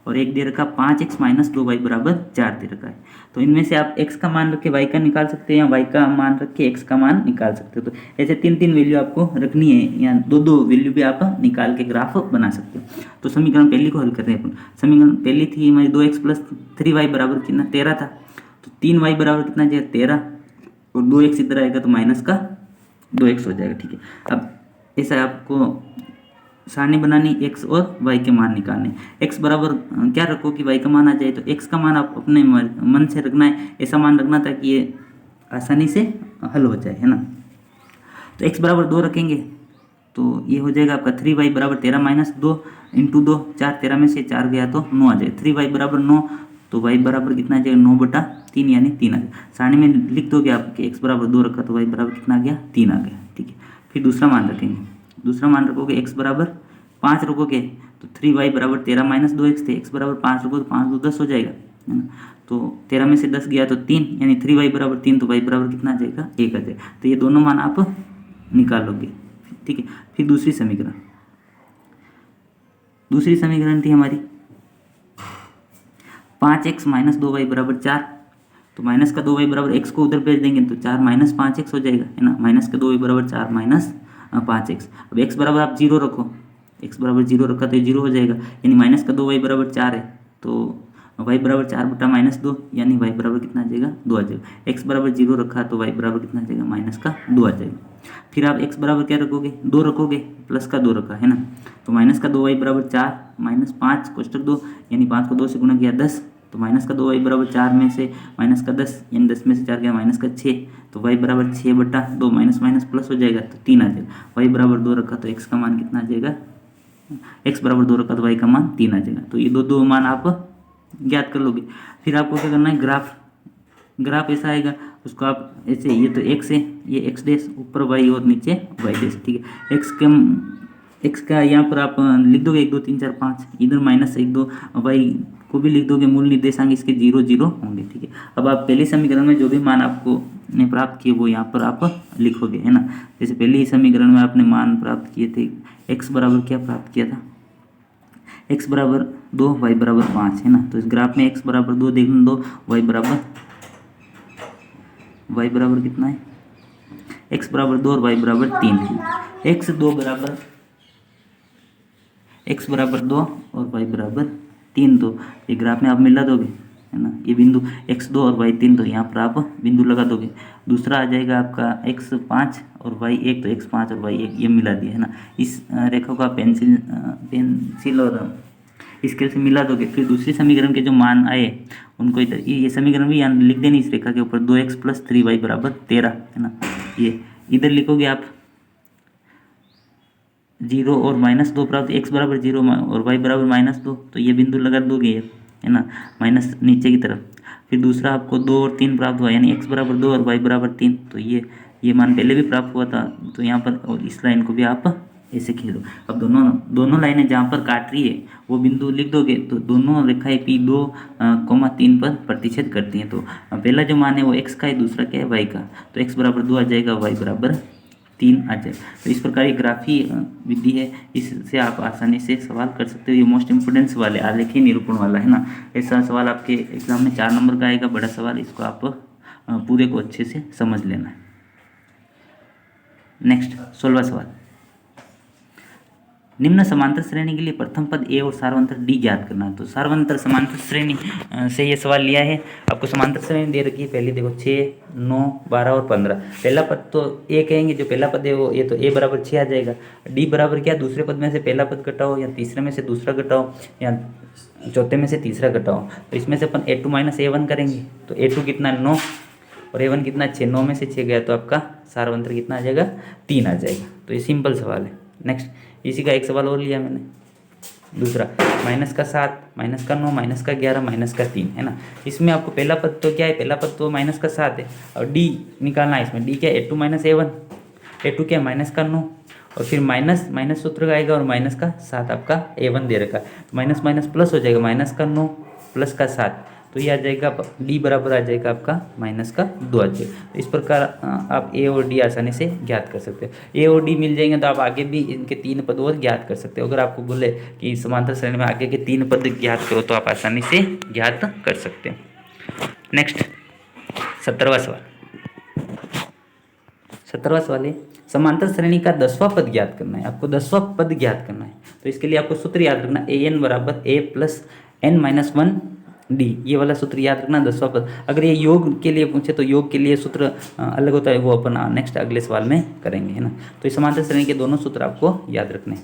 और एक दे रखा 5x - 2y बराबर 4 दे रखा है। तो इनमें से आप x का मान रख के y का निकाल सकते हैं या y का मान रख के x का मान निकाल सकते हो। तो ऐसे 3 वैल्यू आपको रखनी है या 2 वैल्यू भी आप निकाल के ग्राफ बना सकते हो। तो समीकरण पहली को हल करते हैं अपन। समीकरण पहली थी हमारी 2x + 3y बराबर कितना 13 था, तो 3y बराबर कितना जाएगा 13 और 2x इधर आएगा तो माइनस का 2x हो जाएगा। ठीक है, अब ऐसा आपको सारणी बनानी, x और y के मान निकालने। x बराबर क्या रखो कि y का मान आ जाए, तो x का मान आप अपने मन से रखना है, ऐसा मान रखना ताकि ये आसानी से हल हो जाए है ना। तो x बराबर 2 रखेंगे तो ये हो जाएगा आपका 3y बराबर 13 - 2 × 2 4, 13 में से 4 गया तो 9 आ जाएगा। 3y बराबर 9, तो y बराबर कितना आ जाएगा 9/3 यानी 3 आ जाएगा। सारणी में लिख दोगे आप x बराबर 2 रखा तो y बराबर कितना आ गया 3 आ गया। ठीक है, फिर दूसरा मान रखेंगे, दूसरा मान रखोगे x बराबर 5 रखोगे तो 3y बराबर 13 - 2x थे, x बराबर 5 रखोगे तो 5 × 2 = 10 हो जाएगा है ना। तो 13 में से 10 गया तो 3 यानी 3y बराबर 3, तो y बराबर कितना आ जाएगा 1 आ जाएगा। तो ये दोनों मान आप निकालोगे। ठीक है, फिर दूसरी समीकरण थी हमारी 5x - 2y बराबर 4, तो माइनस का 2y बराबर x को उधर भेज देंगे तो 4 - 5x हो जाएगा है ना। माइनस का 2y बराबर 4 - 5x। अब x बराबर आप 0 रखो, x बराबर 0 रखा तो ये 0 हो जाएगा, यानी माइनस का 2 y बराबर 4 है, तो y बराबर 4 बटा माइनस 2, यानी y बराबर कितना आ जाएगा 2 आ जाएगा। x बराबर 0 रखा तो y बराबर कितना आ जाएगा माइनस का 2 आ जाएगा। फिर आप x बराबर क्या रखोगे 2 रखोगे, प्लस का 2 रखा है ना, तो माइनस का 2y बराबर 4 माइनस 5 कोष्टक 2, यानी 5 को 2 से गुणा किया 10, तो माइनस का 2y बराबर 4 में से माइनस का 10, यानी 10 में से 4 गया माइनस का 6, तो y बराबर 6 बटा 2 माइनस माइनस प्लस हो जाएगा तो 3 आ जाएगा। y बराबर 2 रखा तो x का मान कितना आ जाएगा, x बराबर 2 रखा तो y का मान 3 आ जाएगा। तो ये दो मान आप ज्ञात कर लोगे। फिर आपको क्या करना है, ग्राफ ऐसा आएगा, उसको आप ऐसे, ये तो x है, ये x डैश ऊपर y और नीचे y डैश, ठीक है। x का यहाँ पर आप लिख दोगे 1 2 3 4 5, इधर माइनस 1 2, y को भी लिख दोगे, मूल निर्देशांक इसके 0 0 होंगे, ठीक है। अब आप पहले समीकरण में जो भी मान आपको ने प्राप्त किए वो यहाँ पर आप लिखोगे, है ना। जैसे पहले ही समीकरण में आपने मान प्राप्त किए थे, x बराबर क्या प्राप्त किया था, x बराबर 2 y बराबर 5, है ना। तो इस ग्राफ में x बराबर 2 देखना, 2 y बराबर कितना है, x बराबर 2 और y बराबर 3 है। x बराबर 2 और y बराबर 3, तो ये ग्राफ में आप मिला दोगे, है ना, ये बिंदु x2 और y3, तो यहाँ पर आप बिंदु लगा दोगे। दूसरा आ जाएगा आपका x5 और y1, तो x5 और y1 ये मिला दिया, है ना। इस रेखा को आप पेंसिल और स्केल से मिला दोगे। फिर दूसरे समीकरण के जो मान आए उनको इधर, ये समीकरण भी यहाँ लिख देनी इस रेखा के ऊपर, 2x + 3y बराबर 13, है ना। ये इधर लिखोगे आप 0 और -2 प्राप्त, x बराबर 0 और y बराबर -2, तो ये बिंदु लगा दोगे, है ना, माइनस नीचे की तरफ। फिर दूसरा आपको 2 और 3 प्राप्त हुआ, यानी x बराबर 2 और y बराबर 3, तो ये मान पहले भी प्राप्त हुआ था, तो यहाँ पर और इस लाइन को भी आप ऐसे खींच दो। अब दोनों लाइनें जहाँ पर काट रही है वो बिंदु लिख दोगे, तो दोनों रेखाएं P2, 3 पर प्रतिच्छेद करती हैं। तो पहला जो मान है वो x का है, दूसरा क्या है y का, तो x बराबर 2 आ जाएगा, y बराबर 3 आ जाएगा। तो इस प्रकार ये ग्राफी विधि है, इससे आप आसानी से सवाल कर सकते हो। ये मोस्ट इंपोर्टेंट सवाल है, आलेखीय निरूपण वाला, है ना। ऐसा सवाल आपके एग्जाम में 4 नंबर का आएगा, बड़ा सवाल, इसको आप पूरे को अच्छे से समझ लेना है। नेक्स्ट 16वां सवाल, निम्न समांतर श्रेणी के लिए प्रथम पद a और सार्वंतर d ज्ञात करना है। तो सार्वंतर समांतर श्रेणी से ये सवाल लिया है। आपको समांतर श्रेणी दे रखी है, पहले देखो 6 9 12 और 15। पहला पद तो a कहेंगे, जो पहला पद है वो ये, तो a बराबर 6 आ जाएगा। d बराबर क्या, दूसरे पद में से पहला पद घटाओ, या तीसरे में से दूसरा घटाओ, या चौथे में से तीसरा घटाओ। तो इसमें से अपन a2 - a1 करेंगे, तो a2 कितना 9 और a1 कितना 6, 9 में से 6 गया तो आपका सार्वंतर कितना आ जाएगा, 3 आ जाएगा। तो ये सिंपल सवाल है। नेक्स्ट, इसी का एक सवाल और लिया मैंने, दूसरा -7 -9 -11 -3, है ना। इसमें आपको पहला पद तो क्या है, पहला पद तो -7 है, और d निकालना है। इसमें d क्या है, a2 - a1, a2 क्या है -9, और फिर माइनस सूत्र का आएगा, और -7 आपका a1 दे रखा है, माइनस माइनस प्लस हो जाएगा, -9 + 7, तो ये आ जाएगा d बराबर आ जाएगा आपका -2 आ जाएगा। तो इस प्रकार आप a और d आसानी से ज्ञात कर सकते हो। a और d मिल जाएंगे तो आप आगे भी इनके 3 पद और ज्ञात कर सकते हो। अगर आपको बोले कि समांतर श्रेणी में आगे के 3 पद ज्ञात करो तो आप आसानी से ज्ञात कर सकते हो। नेक्स्ट 17वां सवाल है, समांतर श्रेणी का 10वां पद ज्ञात करना है। आपको 10वां पद ज्ञात करना है, तो इसके लिए आपको सूत्र याद रखना, an बराबर a + n - 1 d, ये वाला सूत्र याद रखना, 10वां पद। अगर ये योग के लिए पूछे तो योग के लिए सूत्र अलग होता है, वो अपन नेक्स्ट अगले सवाल में करेंगे, है ना। तो इस समांतर श्रेणी के दोनों सूत्र आपको याद रखने।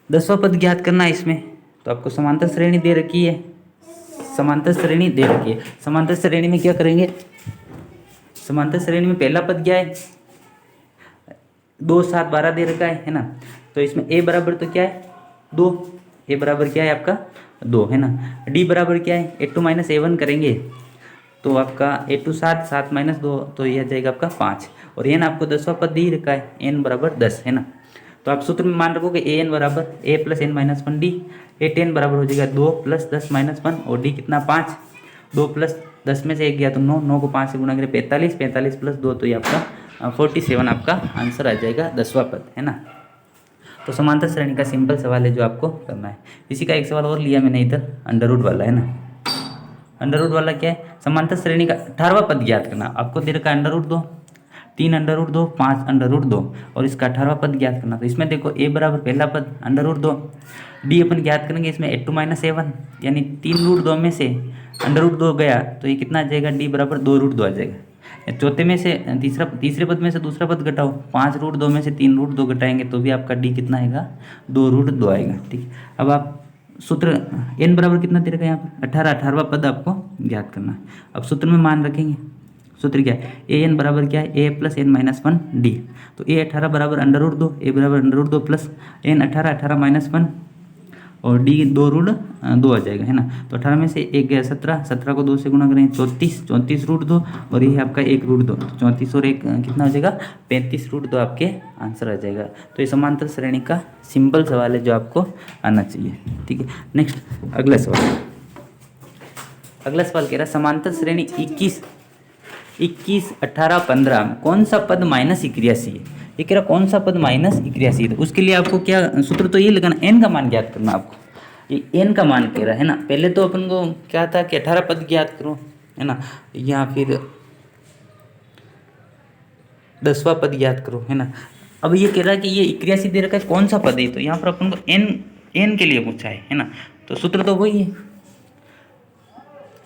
10वां पद ज्ञात करना है इसमें, तो आपको समांतर श्रेणी दे रखी है, समांतर श्रेणी में क्या करेंगे, समांतर श्रेणी में पहला पद क्या है, 2 7 12 दे रखा है ना। तो इसमें a बराबर तो क्या है 2, a बराबर क्या है आपका 2, है ना। d बराबर क्या है, a2 - a1 करेंगे तो आपका a2 7 7 - 2, तो यह जाएगा आपका 5, और n आपको 10वां पद दे रखा है, n बराबर 10, है ना। तो आप सूत्र में मान रखोगे an बराबर a + n - 1 d, a10 बराबर हो जाएगा 2 + 10 - 1, और d कितना 5, 2 + 10 में से 1 गया तो 9, 9 को 5 से गुणा करें 45, 45 + 2, तो ये आपका 47 आपका आंसर आ जाएगा 10वां पद, है ना। तो समांतर श्रेणी का सिंपल सवाल है जो आपको करना है। इसी का एक सवाल और लिया मैंने इधर, अंडररूट वाला, है ना। अंडररूट वाला क्या है, समांतर श्रेणी का 18वां पद ज्ञात करना। आपको दे रखा है √2, 3√2, 5√2 और इसका 18वां पद ज्ञात करना। तो इसमें देखो a बराबर पहला पद √2, d अपन ज्ञात करेंगे इसमें a2 - a1 यानी 3√2 में से √2 गया तो ये कितना आ जाएगा, d बराबर 2√2 आ जाएगा। चौथे में से तीसरे पद में से दूसरा पद घटाओ, 5√2 में से 3√2 घटाएंगे तो भी आपका d कितना आएगा, 2√2 आएगा। ठीक है, अब आप सूत्र n बराबर कितना दे रखा है यहाँ पर 18वां पद आपको ज्ञात करना है। अब सूत्र में मान रखेंगे, सूत्र क्या है, ए एन बराबर क्या है, a + n - 1 d। तो a 18 बराबर √2, a बराबर √2 प्लस n 18, 18 - 1 और d 2√2 आ जाएगा, है ना। तो 18 में से 1 गया 17, 17 को 2 से गुणा करेंगे 34, 34√2 और ये है आपका 1√2, तो 34 और 1 कितना हो जाएगा, 35√2 आपके आंसर आ जाएगा। तो ये समांतर श्रेणी का सिंपल सवाल है जो आपको आना चाहिए। ठीक है, नेक्स्ट अगला सवाल कह रहा है समांतर श्रेणी 21, 18, 15 में कौन सा पद -81 है। ये कह रहा कौन सा पद -81 है, तो उसके लिए आपको क्या सूत्र, तो ये लगाना, n का मान ज्ञात करना आपको। ये n का मान कह रहा है ना, पहले तो अपन को क्या था कि 18 पद ज्ञात करो, है ना, या फिर 10वां पद ज्ञात करो, है ना। अब ये कह रहा है कि ये 81 दे रखा है, कौन सा पद है, तो यहाँ पर अपन को n के लिए पूछा है ना। तो सूत्र तो वही है,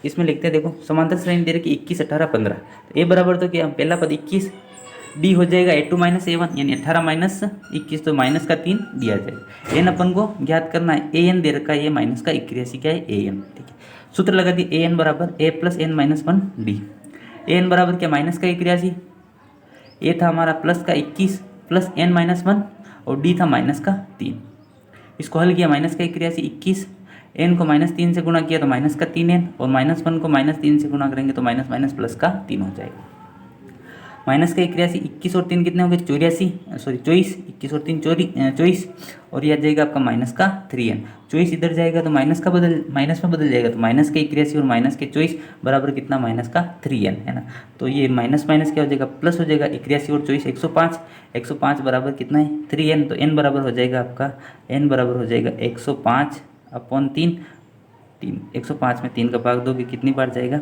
इसमें लिखते हैं, देखो समांतर श्रेणी दे रखी 21, 18, 15। तो a बराबर तो क्या, पहला पद 21, d हो जाएगा a2 - a1 यानी 18 - 21 तो माइनस का 3 दिया जाएगा। n अपन को ज्ञात करना है, an दे रखा है, ये माइनस का 81 क्या है, an। ठीक है, सूत्र लगा दिए, an बराबर a + n - 1 d। an बराबर क्या, माइनस का 81, a था हमारा प्लस का 21 प्लस n - 1 और d था माइनस का 3। इसको हल किया, माइनस का 81, 21, n को -3 से गुणा किया तो माइनस का 3n और -1 को -3 से गुणा करेंगे तो माइनस माइनस प्लस का 3 हो जाएगा। माइनस का 81, 21 और 3 कितने हो गए, 24, 21 और 3 24 और यह आ जाएगा आपका माइनस का 3n। 24 इधर जाएगा तो माइनस में बदल जाएगा, तो माइनस के 81 और माइनस के 24 बराबर कितना, माइनस का 3n, है ना। तो ये माइनस माइनस क्या हो जाएगा, प्लस हो जाएगा, 81 और 24 105, 105 बराबर कितना है, 3n। तो n बराबर हो जाएगा आपका, n बराबर हो जाएगा 105/3, 105 में 3 का भाग दोगे कितनी बार जाएगा,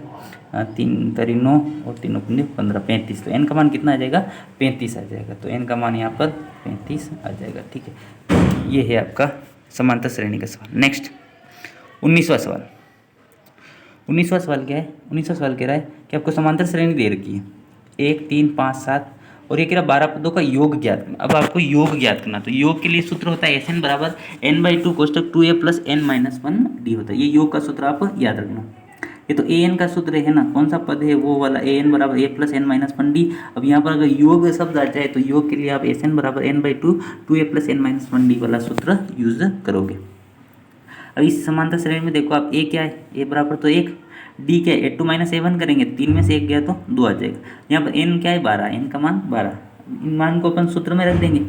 3 तरी 9 और 3 पंजे 15, 35। तो n का मान कितना आ जाएगा, 35 आ जाएगा। तो n का मान यहाँ पर 35 आ जाएगा। ठीक है, ये है आपका समांतर श्रेणी का सवाल। नेक्स्ट 19वां सवाल। 19वां सवाल क्या है, 19वां सवाल कह रहा है कि आपको समांतर श्रेणी दे रखी है 1, 3, 5, 7 और ये कह रहा 12 पदों का योग ज्ञात करना। अब आपको योग ज्ञात करना, तो योग के लिए सूत्र होता है Sn बराबर n/2 कोष्टक 2a + n - 1 d होता है। ये योग का सूत्र आप याद रखना। ये तो an का सूत्र है ना, कौन सा पद है वो वाला, an बराबर a + n - 1 d। अब यहाँ पर अगर योग शब्द आ जाए तो योग के लिए आप Sn बराबर n/2 2a + n - 1 d वाला सूत्र यूज करोगे। अब इस समांतर श्रेणी में देखो आप a क्या है, a बराबर तो 1, d क्या है, a2 - a1 करेंगे, 3 में से 1 गया तो 2 आ जाएगा। यहाँ पर n क्या है, 12, n का मान 12, इन मान को अपन सूत्र में रख देंगे,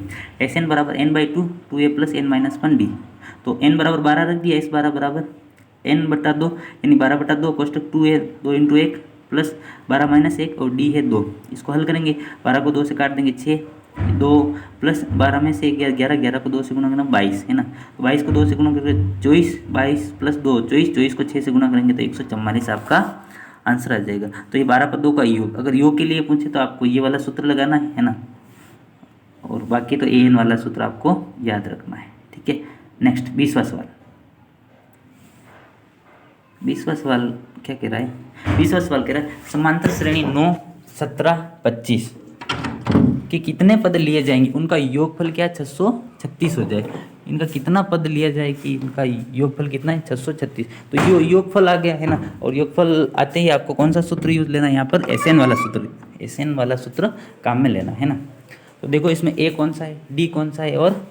Sn बराबर n/2 2a + n - 1 d। तो n बराबर 12 रख दिया, s 12 बराबर n/2 यानी 12/2 कोष्टक 2a 2 × 1 प्लस 12 - 1 और d है 2। इसको हल करेंगे, 12 को 2 से काट देंगे 6, 2 प्लस 12 में से 11, 11 को 2 से गुणा करना 22, है ना। तो 22 को 2 से गुणा करके 24, 22 प्लस 2 24, 24 को 6 से गुणा करेंगे तो 144 आपका आंसर आ जाएगा। तो ये 12 पदों का योग, अगर योग के लिए पूछे तो आपको ये वाला सूत्र लगाना है ना, और बाकी तो an वाला सूत्र आपको याद रखना है। ठीक है, नेक्स्ट 20वां सवाल। 20वां सवाल क्या कह रहा है, 20वां सवाल कह रहा है समांतर श्रेणी 9, 17, 25 कि कितने पद लिए जाएंगे, उनका योगफल क्या 636 हो जाए। इनका कितना पद लिया जाए कि इनका योगफल कितना है, 636। तो योगफल आ गया है ना, और योगफल आते ही आपको कौन सा सूत्र यूज लेना है, यहाँ पर Sn वाला सूत्र, Sn वाला सूत्र काम में लेना है ना। तो देखो इसमें a कौन सा है, d कौन सा है और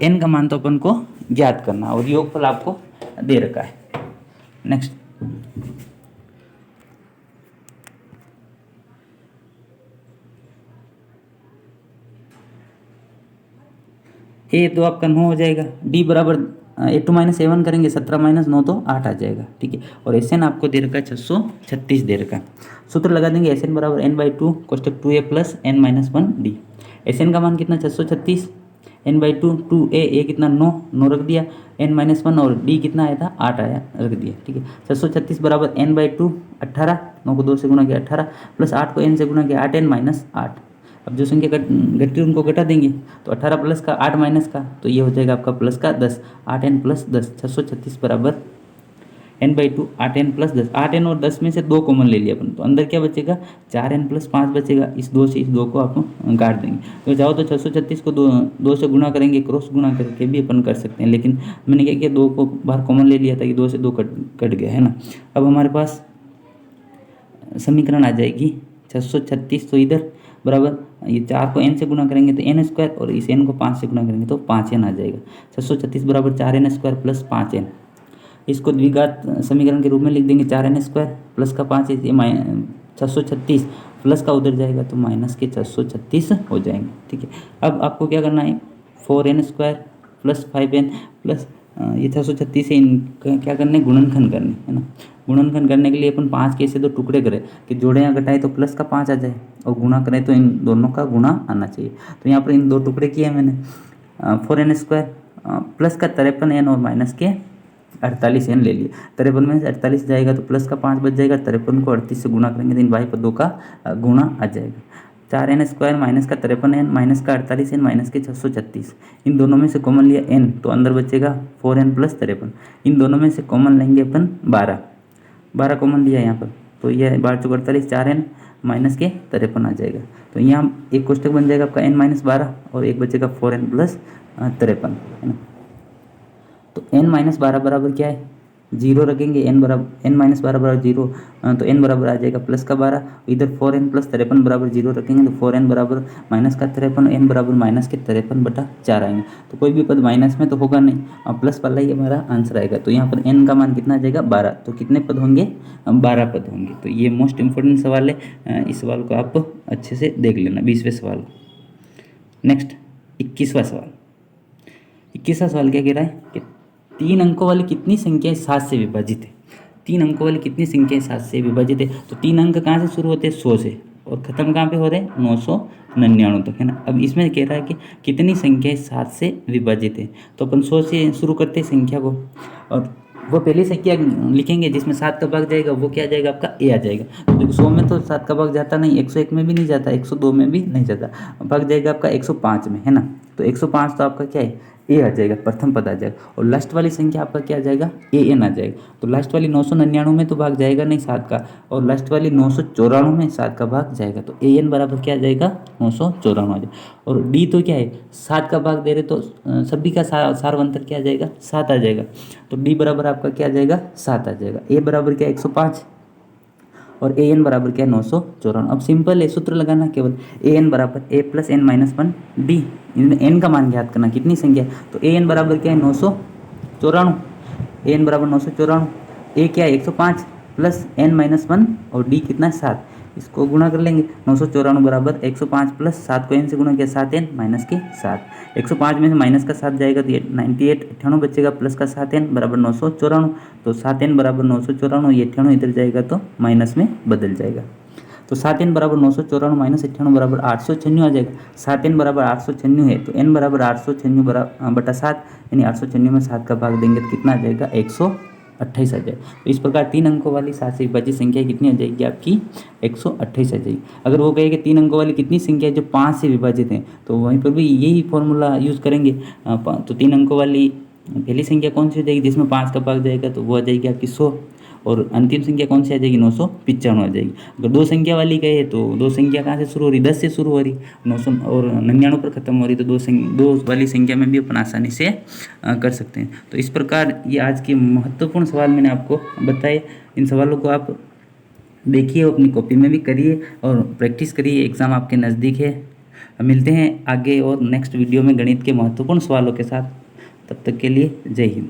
n का मान तो अपन को ज्ञात करना, और योगफल आपको दे रखा है। नेक्स्ट a तो आपका 9 हो जाएगा, d बराबर a2 - a1 करेंगे, 17 - 9 तो 8 आ जाएगा। ठीक है, और Sn आपको दे रखा है 636 दे रखा है। सूत्र लगा देंगे, Sn बराबर n/2 कोष्टक 2a + n - 1 d। Sn का मान कितना 636, n/2 2a, a कितना 9 9 रख दिया, n-1 और d कितना आया था 8 आया रख दिया। ठीक है, 636 बराबर n/2 18, 9 को 2 से गुणा किया 18 प्लस 8 को n से गुणा किया 8n माइनस 8। अब जो संख्या घटी उनको घटा देंगे, तो 18 प्लस का 8 माइनस का, तो ये हो जाएगा आपका प्लस का 10, 8n प्लस 10। 636 बराबर n/2 8n प्लस 10, 8n और 10 में से 2 कॉमन ले लिया अपन, तो अंदर क्या बचेगा 4n प्लस 5 बचेगा। इस 2 से इस 2 को आप काट देंगे, तो चाहो तो 636 को 2 से गुणा करेंगे, क्रॉस गुणा करके भी अपन कर सकते हैं, लेकिन मैंने क्या किया 2 को बाहर कॉमन ले लिया था कि 2 से 2 कट गया है ना। अब हमारे पास समीकरण आ जाएगी 636, तो इधर बराबर ये 4 को n से गुणा करेंगे तो n² और इस n को 5 से गुणा करेंगे तो 5n आ जाएगा। 636 बराबर 4n² प्लस 5n, इसको द्विघात समीकरण के रूप में लिख देंगे 4n² प्लस का 5, ये 636 प्लस का उधर जाएगा तो माइनस के 636 हो जाएंगे। ठीक है, अब आपको क्या करना है 4n² प्लस 5n प्लस ये 636 से इनका क्या करना है गुणनखंड करने है ना। गुणनखंड करने के लिए अपन 5 के ऐसे 2 टुकड़े करें कि जोड़े या घटाए तो प्लस का 5 आ जाए, और गुणा करें तो इन दोनों का गुणा आना चाहिए। तो यहाँ पर इन 2 टुकड़े किए मैंने, 4n² प्लस का 53n और माइनस के 48n ले लिए। 53 में से 48 जाएगा तो प्लस का 5 बच जाएगा, 53 को 38 से गुणा करेंगे तो इन बाई पदों का गुणा आ जाएगा। 4n² माइनस का 53n माइनस का 48n माइनस के 636, इन दोनों में से कॉमन लिया n तो अंदर बचेगा 4n प्लस 53, इन दोनों में से कॉमन लेंगे अपन 12 कॉमन लिया यहाँ पर, तो यह 12 चौक 48, 4n माइनस के 53 आ जाएगा। तो यहाँ एक कोष्टक बन जाएगा आपका n-12 और एक बचेगा 4n प्लस 53 है ना। तो n-12 बराबर क्या है 0 रखेंगे, n-12 बराबर 0, तो n बराबर आ जाएगा प्लस का 12, इधर 4n प्लस 53 बराबर 0 रखेंगे तो 4n बराबर माइनस का 53, n बराबर माइनस के 53/4 आएंगे। तो कोई भी पद माइनस में तो होगा नहीं, और प्लस वाला ही हमारा आंसर आएगा। तो यहाँ पर n का मान कितना आ जाएगा 12, तो कितने पद होंगे 12 पद होंगे। तो ये मोस्ट इंपॉर्टेंट सवाल है, इस सवाल को आप अच्छे से देख लेना 20वें सवाल। नेक्स्ट 21वां सवाल। 21वां सवाल क्या कह रहा है कि 3 अंकों वाली कितनी संख्याएं 7 से विभाजित है। 3 अंकों वाली कितनी संख्याएं 7 से विभाजित है, तो 3 अंक कहाँ से शुरू होते हैं 100 से, और ख़त्म कहाँ पे हो रहे हैं 999 तक है ना। अब इसमें कह रहा है कि कितनी संख्याएं 7 से विभाजित है, तो अपन 100 से शुरू करते हैं संख्या को, और वो पहली संख्या लिखेंगे जिसमें 7 का भाग जाएगा, वो क्या आ जाएगा आपका a आ जाएगा। तो देखो 100 में तो 7 का भाग जाता नहीं, 101 में भी नहीं जाता, 102 में भी नहीं जाता, भाग जाएगा आपका 105 में है ना। तो 105 तो आपका क्या है a आ जाएगा, प्रथम पद आ जाएगा, और लास्ट वाली संख्या आपका क्या आ जाएगा an आ जाएगा। तो लास्ट वाली 999 में तो भाग जाएगा नहीं 7 का, और लास्ट वाली 994 में 7 का भाग जाएगा, तो an बराबर क्या आ जाएगा 994 आ जाएगा। और d तो क्या है 7 का भाग दे रहे तो सभी का सारवंतर क्या आ जाएगा 7 आ जाएगा, तो d बराबर आपका क्या आ जाएगा 7 आ जाएगा। a बराबर क्या 105 और an बराबर क्या 994। अब सिंपल है सूत्र लगाना, केवल an बराबर a प्लस n-1 d, इनमें n का मान ज्ञात करना कितनी संख्या, तो an बराबर क्या है 994, an बराबर 994, a क्या है 105 प्लस n-1 और d कितना है 7, इसको गुणा कर लेंगे। 994 बराबर 105 प्लस 7 को n से गुणा किया 7n माइनस के 7, 105 में से माइनस का 7 जाएगा तो ये 98 बचेगा, प्लस का 7n बराबर 994, तो 7n बराबर 994, ये 98 इधर जाएगा तो माइनस में बदल जाएगा। तो 7n बराबर 994 माइनस 98 बराबर 896 आ जाएगा। 7n बराबर 896 है तो n बराबर 896 बटा 7, यानी 896 में 7 का भाग देंगे तो कितना आ जाएगा 128 आ जाएगा। तो इस प्रकार 3 अंकों वाली 7 से विभाजित संख्या कितनी आ जाएगी आपकी 128 आ जाएगी। अगर वो कहे कि 3 अंकों वाली कितनी संख्या है जो 5 से विभाजित है, तो वहीं पर भी यही फॉर्मूला यूज़ करेंगे। तो 3 अंकों वाली पहली संख्या कौन सी हो जाएगी जिसमें 5 का भाग जाएगा, तो वो आ जाएगी आपकी 100, और अंतिम संख्या कौन सी आ जाएगी 995 आ जाएगी। अगर 2 संख्या वाली कहे तो 2 संख्या कहाँ से शुरू हो रही 10 से शुरू हो रही, 999 पर खत्म हो रही, तो 2 वाली संख्या में भी अपन आसानी से कर सकते हैं। तो इस प्रकार ये आज के महत्वपूर्ण सवाल मैंने आपको बताए। इन सवालों को आप देखिए, अपनी कॉपी में भी करिए और प्रैक्टिस करिए, एग्ज़ाम आपके नज़दीक है। मिलते हैं आगे और नेक्स्ट वीडियो में गणित के महत्वपूर्ण सवालों के साथ। तब तक के लिए जय हिंद।